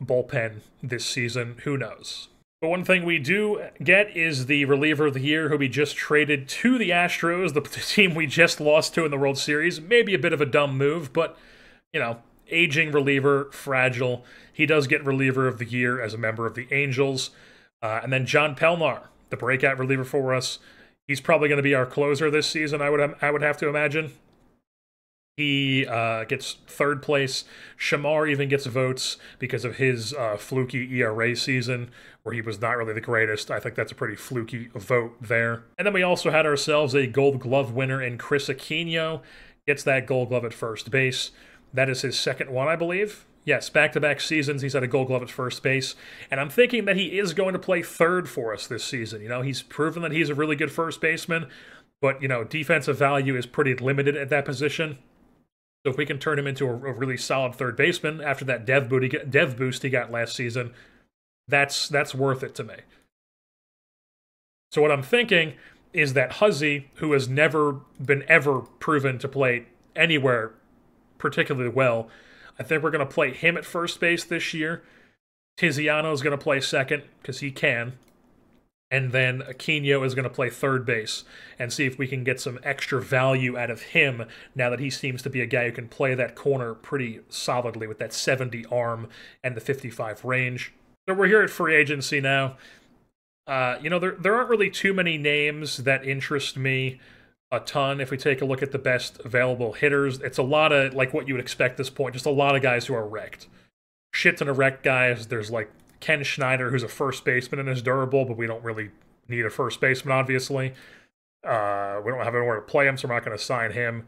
bullpen this season. Who knows? But one thing we do get is the reliever of the year who we just traded to the Astros, the team we just lost to in the World Series. Maybe a bit of a dumb move, but, you know, aging reliever, fragile. He does get reliever of the year as a member of the Angels. And then John Pelnar, the breakout reliever for us. He's probably going to be our closer this season, I would have to imagine. He gets third place. Shamar even gets votes because of his fluky ERA season, where he was not really the greatest. I think that's a pretty fluky vote there. And then we also had ourselves a Gold Glove winner in Chris Aquino. Gets that Gold Glove at first base. That is his second one, I believe. Yes, back-to-back seasons, he's had a Gold Glove at first base. And I'm thinking that he is going to play third for us this season. You know, he's proven that he's a really good first baseman, but, you know, defensive value is pretty limited at that position. So if we can turn him into a really solid third baseman after that dev boost he got last season, that's worth it to me. So what I'm thinking is that Huzzy, who has never been ever proven to play anywhere particularly well, I think we're going to play him at first base this year. Tiziano is going to play second because he can. And then Aquino is going to play third base and see if we can get some extra value out of him now that he seems to be a guy who can play that corner pretty solidly with that 70 arm and the 55 range. So we're here at free agency now. You know, there aren't really too many names that interest me a ton. If we take a look at the best available hitters, it's a lot of, like, what you would expect at this point, just a lot of guys who are wrecked. Shit ton of wrecked guys. There's, like, Ken Schneider, who's a first baseman and is durable, but we don't really need a first baseman, obviously. We don't have anywhere to play him, so we're not going to sign him.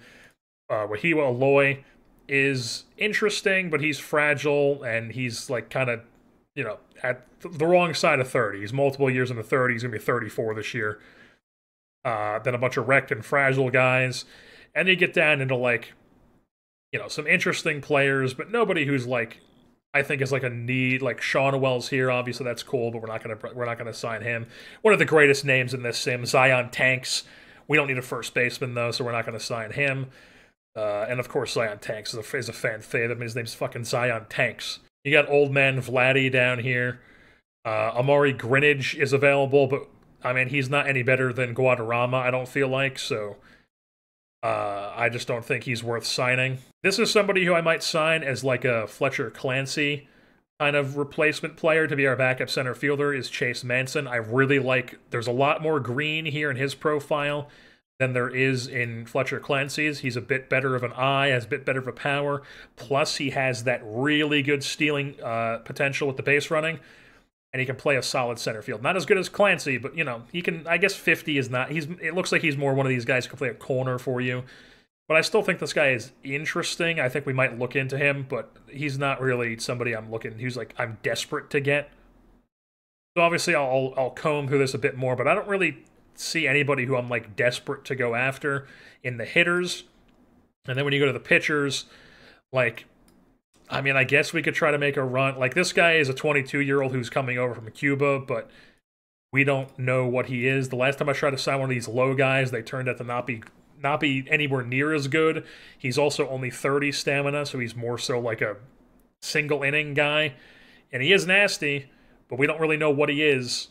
Wahiwa Aloy is interesting, but he's fragile, and he's, like, kind of, you know, at the wrong side of 30. He's multiple years in the 30s. He's going to be 34 this year. Then a bunch of wrecked and fragile guys. And you get down into, like, you know, some interesting players, but nobody who's, like, I think is like a need. Like Sean Wells here, obviously that's cool, but we're not gonna sign him. One of the greatest names in this sim, Zion Tanks. We don't need a first baseman though, so we're not gonna sign him. And of course, Zion Tanks is a fan favorite. I mean, his name's fucking Zion Tanks. You got Old Man Vladdy down here. Amari Greenidge is available, but I mean, he's not any better than Guadarrama, I don't feel like, so I just don't think he's worth signing. This is somebody who I might sign as like a Fletcher Clancy kind of replacement player to be our backup center fielder is Chase Manson. I really like, there's a lot more green here in his profile than there is in Fletcher Clancy's. He's a bit better of an eye, has a bit better of a power, plus he has that really good stealing potential with the base running, and he can play a solid center field. Not as good as Clancy, but, you know, he can, I guess 50 is not, it looks like he's more one of these guys who can play a corner for you. But I still think this guy is interesting. I think we might look into him, but he's not really somebody I'm desperate to get. So obviously I'll comb through this a bit more, but I don't really see anybody who I'm, like, desperate to go after in the hitters. And then when you go to the pitchers, like, I mean, I guess we could try to make a run. Like, this guy is a 22-year-old who's coming over from Cuba, but we don't know what he is. The last time I tried to sign one of these low guys, they turned out to not be anywhere near as good. He's also only 30 stamina, so he's more so like a single-inning guy. And he is nasty, but we don't really know what he is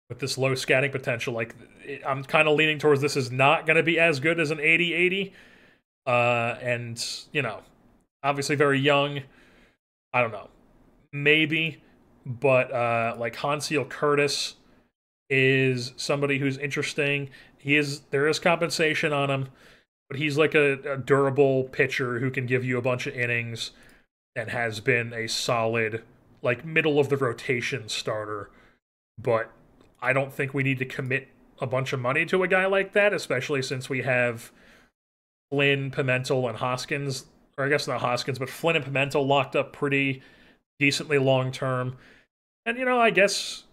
with this low scatting potential. Like, I'm kind of leaning towards this is not going to be as good as an 80-80. And, you know, obviously very young. I don't know. Maybe. But, like, Hansiel Curtis is somebody who's interesting. There is compensation on him, but he's like a durable pitcher who can give you a bunch of innings and has been a solid, like, middle of the rotation starter. But I don't think we need to commit a bunch of money to a guy like that, especially since we have Flynn, Pimentel, and Hoskins, or I guess not Hoskins, but Flynn and Pimentel locked up pretty decently long term. And, you know, I guess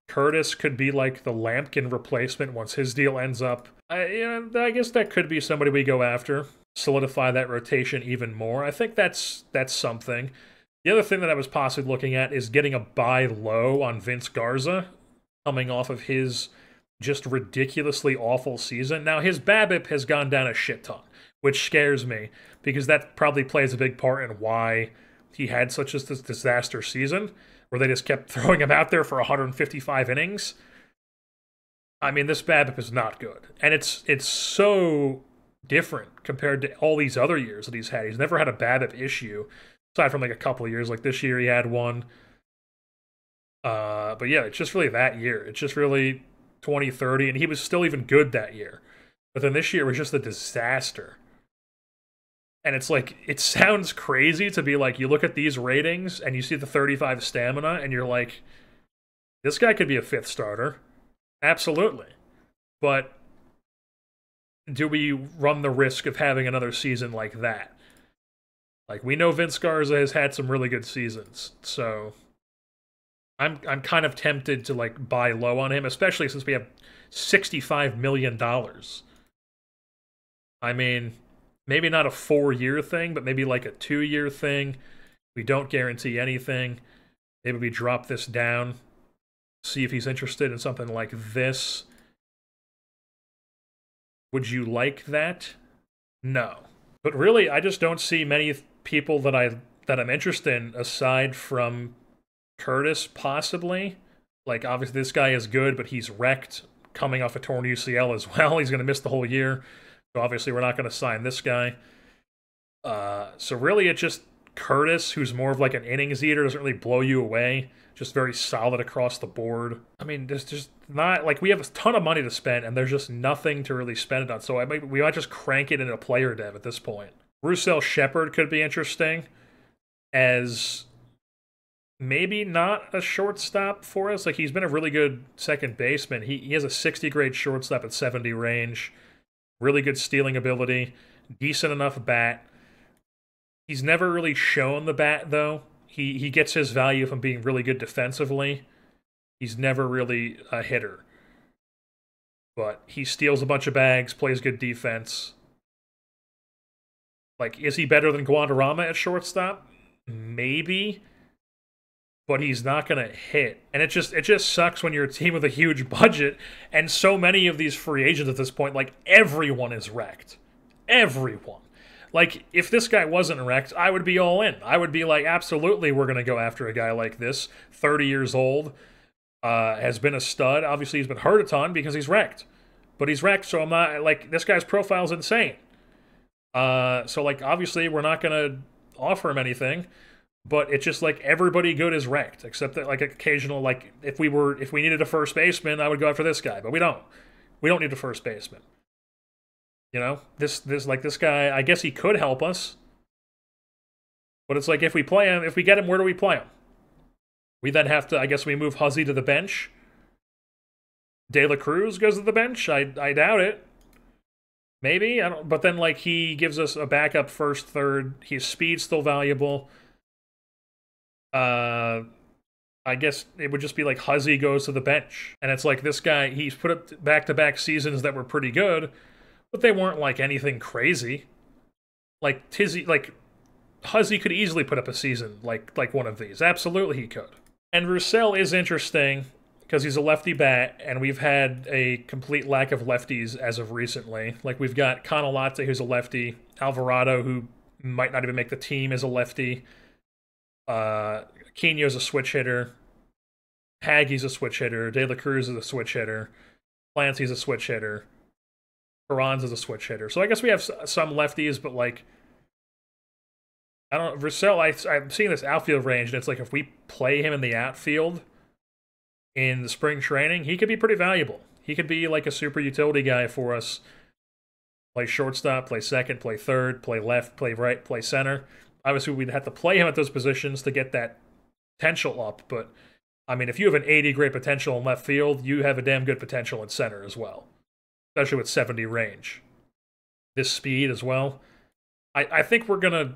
Curtis could be like the Lampkin replacement once his deal ends up. I guess that could be somebody we go after. Solidify that rotation even more. I think that's something. The other thing that I was possibly looking at is getting a buy low on Vince Garza, coming off of his just ridiculously awful season. Now, his BABIP has gone down a shit ton, which scares me, because that probably plays a big part in why he had such a disaster season, where they just kept throwing him out there for 155 innings. I mean, this BABIP is not good. And it's so different compared to all these other years that he's had. He's never had a BABIP issue, aside from like a couple of years. Like this year he had one. But yeah, it's just really that year. It's just really 2030, and he was still even good that year. But then this year was just a disaster. And it's like, it sounds crazy to be like, you look at these ratings and you see the 35 stamina and you're like, this guy could be a 5th starter. Absolutely. But do we run the risk of having another season like that? Like, we know Vince Garza has had some really good seasons, so I'm kind of tempted to like buy low on him, especially since we have $65 million. I mean, maybe not a 4-year thing, but maybe like a 2-year thing. We don't guarantee anything. Maybe we drop this down, see if he's interested in something like this. Would you like that? No. But really, I just don't see many people that I'm interested in aside from Curtis, possibly. Like, obviously, this guy is good, but he's wrecked, coming off a torn UCL as well. He's going to miss the whole year. So obviously, we're not going to sign this guy. So really, it's just Curtis, who's more of like an innings eater, doesn't really blow you away. Just very solid across the board. I mean, there's just not, like, we have a ton of money to spend, and there's just nothing to really spend it on. So we might just crank it into player dev at this point. Roussel Shepard could be interesting as maybe not a shortstop for us. Like, he's been a really good second baseman. He has a 60 grade shortstop at 70 range. Really good stealing ability. Decent enough bat. He's never really shown the bat, though. He gets his value from being really good defensively. He's never really a hitter. But he steals a bunch of bags, plays good defense. Like, is he better than Guadarrama at shortstop? Maybe. But he's not going to hit. And it just sucks when you're a team with a huge budget, and so many of these free agents at this point, like, everyone is wrecked. Everyone. Like, if this guy wasn't wrecked, I would be all in. I would be like, absolutely, we're going to go after a guy like this. 30 years old, has been a stud. Obviously, he's been hurt a ton because he's wrecked. But he's wrecked, so I'm not, like, this guy's profile's insane. So, like, obviously, we're not going to offer him anything. But it's just like everybody good is wrecked, except that, like, occasional, like, if we needed a first baseman, I would go after this guy. But we don't. We don't need a first baseman. You know, this guy, I guess he could help us. But it's like, if we play him, if we get him, where do we play him? We then have to, I guess we move Huzzy to the bench. De La Cruz goes to the bench? I doubt it. Maybe, I don't, but then, like, he gives us a backup first, third. His speed's still valuable. I guess it would just be like Huzzy goes to the bench. And it's like, this guy, he's put up back-to-back seasons that were pretty good, but they weren't like anything crazy. Like Huzzy could easily put up a season like one of these. Absolutely he could. And Roussel is interesting because he's a lefty bat, and we've had a complete lack of lefties as of recently. Like, we've got Canalate, who's a lefty, Alvarado, who might not even make the team, is a lefty. Quino's a switch hitter. Haggie's a switch hitter. De La Cruz is a switch hitter. Clancy's a switch hitter. Perron's is a switch hitter. So I guess we have some lefties, but, like, I don't know. Roussel, I'm seeing this outfield range, and it's like, if we play him in the outfield in the spring training, he could be pretty valuable. He could be like a super utility guy for us. Play shortstop, play second, play third, play left, play right, play center. Obviously, we'd have to play him at those positions to get that potential up, but, I mean, if you have an 80 grade potential in left field, you have a damn good potential in center as well, especially with 70 range. This speed as well. I think we're going to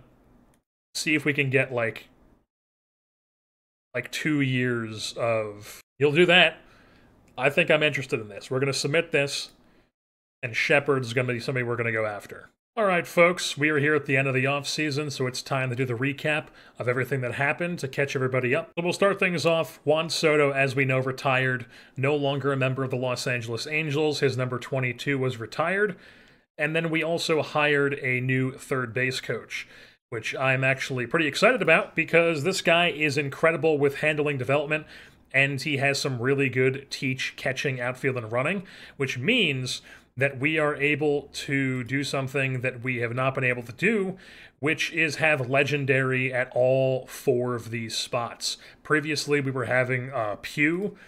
see if we can get, like 2 years of... You'll do that. I think I'm interested in this. We're going to submit this, and Shepard's going to be somebody we're going to go after. All right, folks, we are here at the end of the offseason, so it's time to do the recap of everything that happened to catch everybody up. So we'll start things off. Juan Soto, as we know, retired. No longer a member of the Los Angeles Angels. His number 22 was retired. And then we also hired a new third base coach, which I'm actually pretty excited about because this guy is incredible with handling development, and he has some really good teach, catching, outfield, and running, which means that we are able to do something that we have not been able to do, which is have legendary at all 4 of these spots. Previously, we were having Pugh,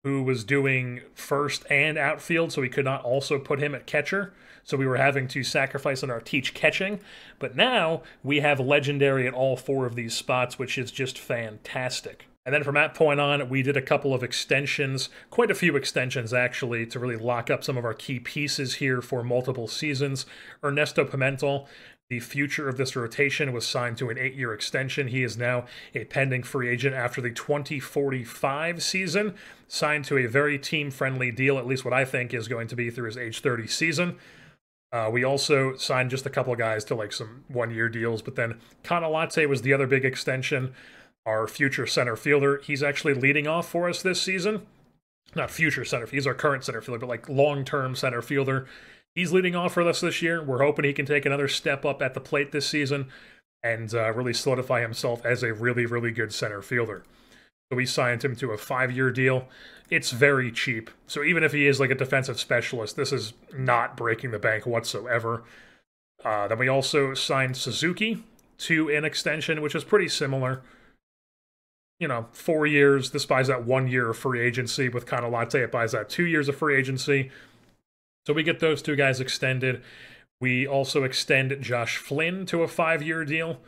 who was doing first and outfield, so we could not also put him at catcher. so we were having to sacrifice on our teach catching. But now we have legendary at all 4 of these spots, which is just fantastic. And then from that point on, we did a couple of extensions, quite a few extensions actually, to really lock up some of our key pieces here for multiple seasons. Ernesto Pimentel, the future of this rotation, was signed to an 8-year extension. He is now a pending free agent after the 2045 season, signed to a very team-friendly deal, at least what I think is going to be through his age 30 season. We also signed just a couple of guys to like some 1-year deals, but then Canalate was the other big extension. Our future center fielder, he's actually leading off for us this season. Not future center, he's our current center fielder, but like long-term center fielder. He's leading off for us this year. We're hoping he can take another step up at the plate this season and really solidify himself as a really, really good center fielder. So we signed him to a 5-year deal. It's very cheap. So even if he is like a defensive specialist, this is not breaking the bank whatsoever. Then we also signed Suzuki to an extension, which is pretty similar. 4 years. This buys out 1 year of free agency. With Canalate, it buys out 2 years of free agency. So we get those 2 guys extended. We also extend Josh Flynn to a 5-year deal.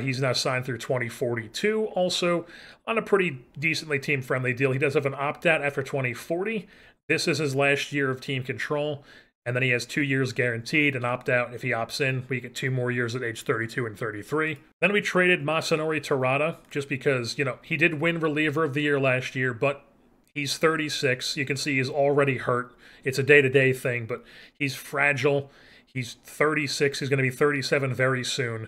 He's now signed through 2042, also on a pretty decently team-friendly deal. He does have an opt-out after 2040. This is his last year of team control. And then he has 2 years guaranteed, an opt-out. If he opts in, we get 2 more years at age 32 and 33. Then we traded Masanori Terada, just because, he did win reliever of the year last year, but he's 36. You can see he's already hurt. It's a day-to-day thing, but he's fragile. He's 36. He's going to be 37 very soon.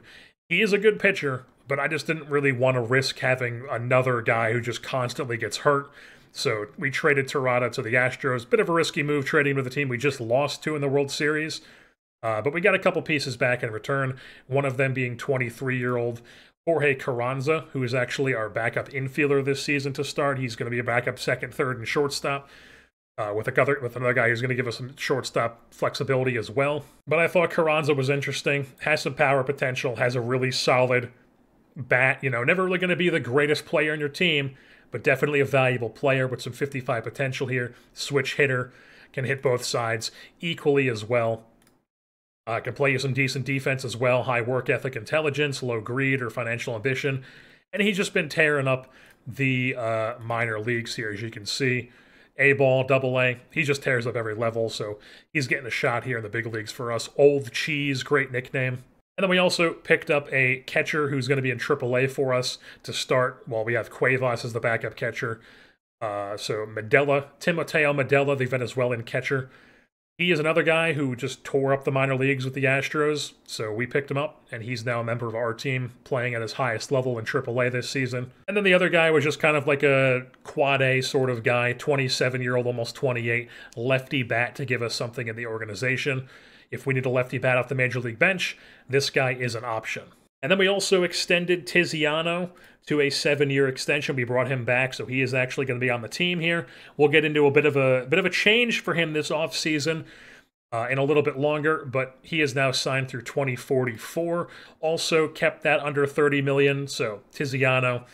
He is a good pitcher, but I just didn't really want to risk having another guy who just constantly gets hurt. So we traded Terada to the Astros. Bit of a risky move trading with a team we just lost to in the World Series. But we got a couple pieces back in return, one of them being 23-year-old Jorge Carranza, who is actually our backup infielder this season to start. He's going to be a backup second, third, and shortstop. With another guy who's going to give us some shortstop flexibility as well. But I thought Carranza was interesting, has some power potential, has a really solid bat. Never really going to be the greatest player on your team, but definitely a valuable player with some 55 potential here. Switch hitter, can hit both sides equally as well. Can play you some decent defense as well. High work ethic, intelligence, low greed or financial ambition. And he's just been tearing up the minor leagues here, as you can see. A-ball, double-A, he just tears up every level, so he's getting a shot here in the big leagues for us. Old Cheese, great nickname. And then we also picked up a catcher who's going to be in AAA for us to start. Well, we have Cuevas as the backup catcher. So Timoteo Medella, the Venezuelan catcher. He is another guy who just tore up the minor leagues with the Astros, so we picked him up, and he's now a member of our team, playing at his highest level in AAA this season. And then the other guy was just kind of like a quad A sort of guy, 27-year-old, almost 28, lefty bat to give us something in the organization. If we need a lefty bat off the Major League bench, this guy is an option. And then we also extended Tiziano to a 7-year extension. We brought him back, so he is actually going to be on the team here. We'll get into a bit of a change for him this offseason in a little bit longer, but he is now signed through 2044. Also kept that under $30 million, so Tiziano,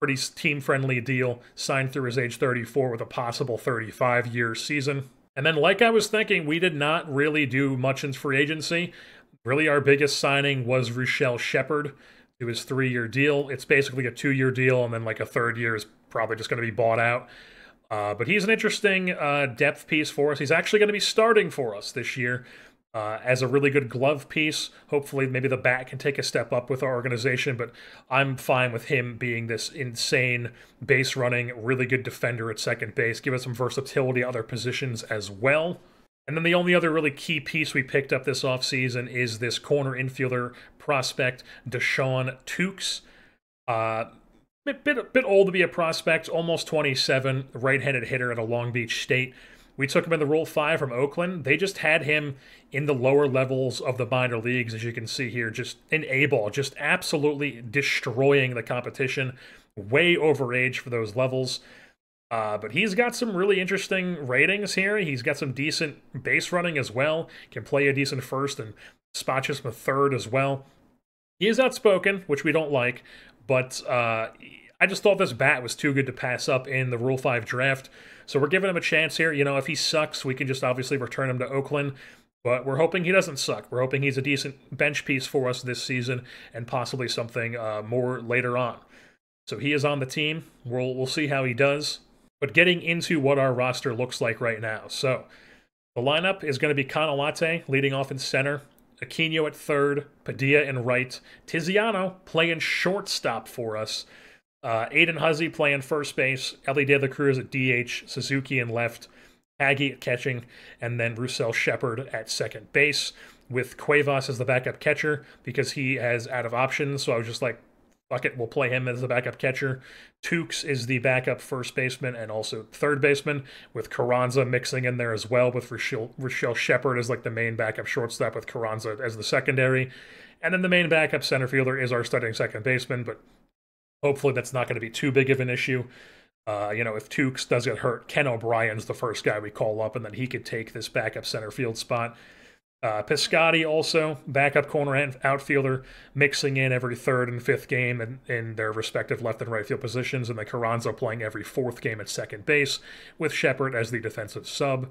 pretty team-friendly deal, signed through his age 34 with a possible 35-year season. And then, like I was thinking, we did not really do much in free agency. Really, our biggest signing was Rochelle Shepard to his 3-year deal. It's basically a 2-year deal, and then like a 3rd year is probably just going to be bought out. But he's an interesting depth piece for us. He's actually going to be starting for us this year as a really good glove piece. Hopefully, maybe the bat can take a step up with our organization, but I'm fine with him being this insane base-running, really good defender at second base. Give us some versatility at other positions as well. And then the only other really key piece we picked up this offseason is this corner infielder prospect, Deshaun Tukes. Bit old to be a prospect, almost 27, right-handed hitter at a Long Beach State. We took him in the Rule 5 from Oakland. They just had him in the lower levels of the minor leagues, as you can see here, just in A-ball, just absolutely destroying the competition. Way overage for those levels. But he's got some really interesting ratings here. He's got some decent base running as well. Can play a decent first and spot just a third as well. He is outspoken, which we don't like, but I just thought this bat was too good to pass up in the Rule 5 draft. So we're giving him a chance here. If he sucks, we can just obviously return him to Oakland. But we're hoping he doesn't suck. We're hoping he's a decent bench piece for us this season and possibly something more later on. So he is on the team. We'll see how he does. But getting into what our roster looks like right now. So the lineup is going to be Canalate leading off in center, Aquino at third, Padilla in right, Tiziano playing shortstop for us, Aiden Huzzy playing first base, Ellie De La Cruz at DH, Suzuki in left, Aggie at catching, and then Roussel Shepard at second base, with Cuevas as the backup catcher because he has out of options. So I was just like, fuck it, we'll play him as the backup catcher. Tukes is the backup first baseman and also third baseman, with Carranza mixing in there as well, with Rochelle Shepard as like the main backup shortstop, with Carranza as the secondary. And then the main backup center fielder is our starting second baseman, but hopefully that's not going to be too big of an issue. If Tukes does get hurt, Ken O'Brien's the first guy we call up, and then he could take this backup center field spot. Piscotti also, backup corner and outfielder, mixing in every third and fifth game in their respective left and right field positions, and the Carranza playing every fourth game at second base, with Shepard as the defensive sub.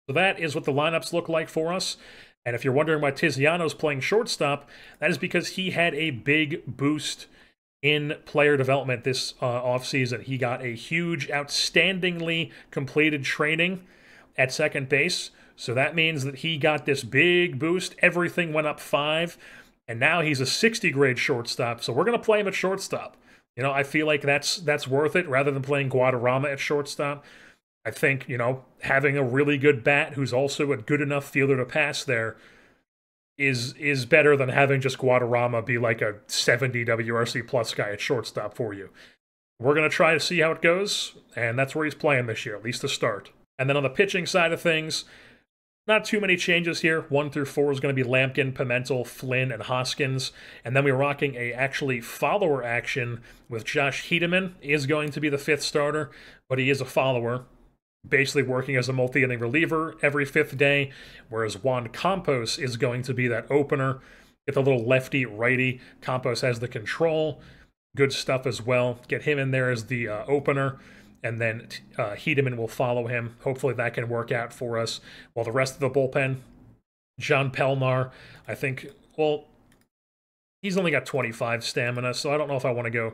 So that is what the lineups look like for us. And if you're wondering why Tiziano's playing shortstop, that is because he had a big boost in player development this offseason. He got a huge, outstandingly completed training at second base. So that means that he got this big boost. Everything went up 5, and now he's a 60 grade shortstop. So we're going to play him at shortstop. I feel like that's worth it rather than playing Guadarrama at shortstop. I think, having a really good bat who's also a good enough fielder to pass there is better than having just Guadarrama be like a 70 WRC plus guy at shortstop for you. We're going to try to see how it goes, and that's where he's playing this year, at least to start. And then on the pitching side of things, not too many changes here. 1 through 4 is going to be Lampkin, Pimentel, Flynn, and Hoskins. And then we're rocking a actually follower action with Josh Hedeman is going to be the 5th starter, but he is a follower, basically working as a multi-inning reliever every 5th day, whereas Juan Campos is going to be that opener. Get the little lefty-righty. Campos has the control. Good stuff as well. Get him in there as the opener. And then Hedeman will follow him. Hopefully that can work out for us. While the rest of the bullpen, John Pelnar, I think, well, he's only got 25 stamina, so I don't know if I want to go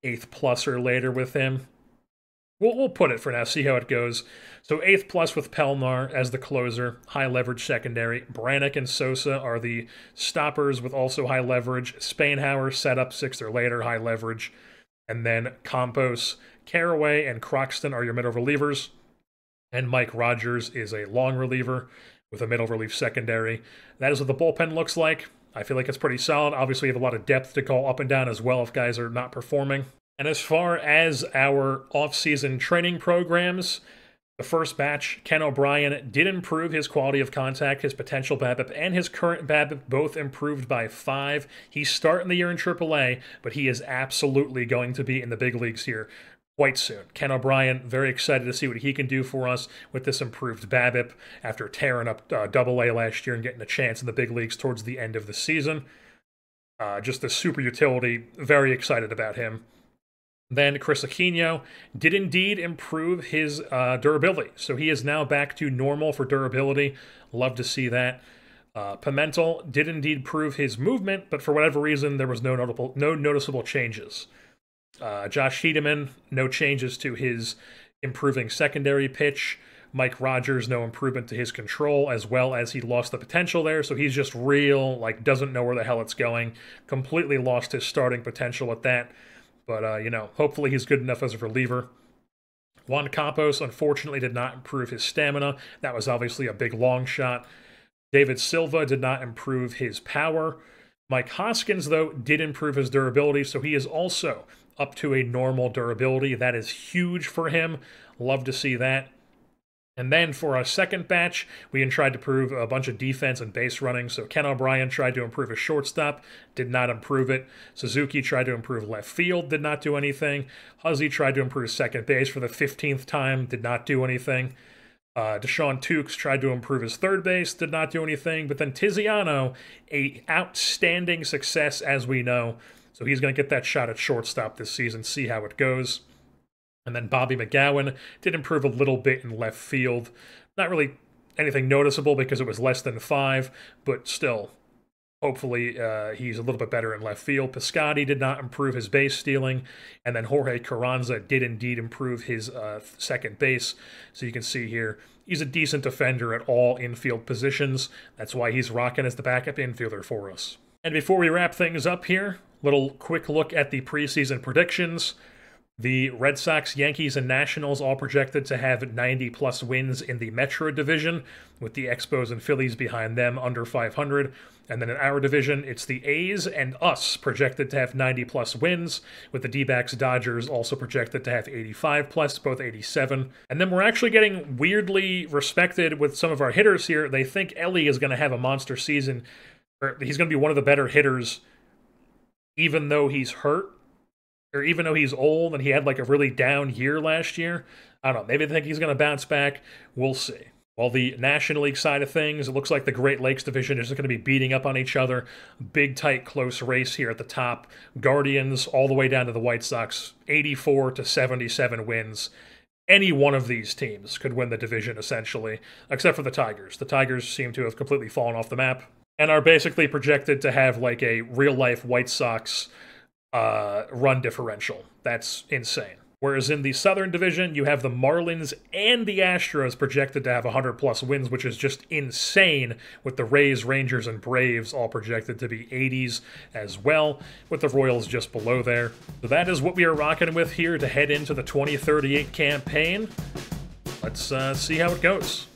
8th plus or later with him. We'll put it for now, see how it goes. So 8th plus with Pelnar as the closer, high leverage secondary. Brannick and Sosa are the stoppers with also high leverage. Spainhauer set up 6th or later, high leverage. And then Campos, Caraway, and Croxton are your middle relievers. And Mike Rogers is a long reliever with a middle relief secondary. That is what the bullpen looks like. I feel like it's pretty solid. Obviously, you have a lot of depth to call up and down as well if guys are not performing. And as far as our off-season training programs, the first batch, Ken O'Brien did improve his quality of contact, his potential BABIP, and his current BABIP both improved by 5. He's starting the year in AAA, but he is absolutely going to be in the big leagues here quite soon. Ken O'Brien, very excited to see what he can do for us with this improved BABIP after tearing up AA last year and getting a chance in the big leagues towards the end of the season. Just a super utility, very excited about him. Then Chris Aquino did indeed improve his durability. So he is now back to normal for durability. Love to see that. Pimentel did indeed prove his movement, but for whatever reason, there was no noticeable changes. Josh Hedeman, no changes to his improving secondary pitch. Mike Rogers, no improvement to his control, as well as he lost the potential there. So he's just doesn't know where the hell it's going. Completely lost his starting potential at that. But, hopefully he's good enough as a reliever. Juan Campos, unfortunately, did not improve his stamina. That was obviously a big long shot. David Silva did not improve his power. Mike Hoskins, though, did improve his durability, so he is also up to a normal durability. That is huge for him. Love to see that. And then for our second batch, we tried to prove a bunch of defense and base running. So Ken O'Brien tried to improve his shortstop, did not improve it. Suzuki tried to improve left field, did not do anything. Huzzy tried to improve second base for the 15th time, did not do anything. Deshaun Tukes tried to improve his third base, did not do anything. But then Tiziano, a outstanding success as we know. So he's going to get that shot at shortstop this season, see how it goes. And then Bobby McGowan did improve a little bit in left field. Not really anything noticeable because it was less than 5, but still, hopefully he's a little bit better in left field. Piscotty did not improve his base stealing, and then Jorge Carranza did indeed improve his second base. So you can see here, he's a decent defender at all infield positions. That's why he's rocking as the backup infielder for us. And before we wrap things up here, little quick look at the preseason predictions. The Red Sox, Yankees, and Nationals all projected to have 90-plus wins in the Metro division, with the Expos and Phillies behind them under 500. And then in our division, it's the A's and us projected to have 90-plus wins, with the D-backs, Dodgers also projected to have 85-plus, both 87. And then we're actually getting weirdly respected with some of our hitters here. They think Ellie is going to have a monster season, or he's going to be one of the better hitters, even though he's hurt. Or even though he's old and he had like a really down year last year. I don't know, maybe they think he's going to bounce back. We'll see. While the National League side of things, it looks like the Great Lakes division is going to be beating up on each other. Big, tight, close race here at the top. Guardians all the way down to the White Sox, 84 to 77 wins. Any one of these teams could win the division, essentially, except for the Tigers. The Tigers seem to have completely fallen off the map and are basically projected to have like a real-life White Sox run differential. That's insane. Whereas in the Southern Division, you have the Marlins and the Astros projected to have 100-plus wins, which is just insane, with the Rays, Rangers, and Braves all projected to be 80s as well, with the Royals just below there. So that is what we are rocking with here to head into the 2038 campaign. Let's see how it goes.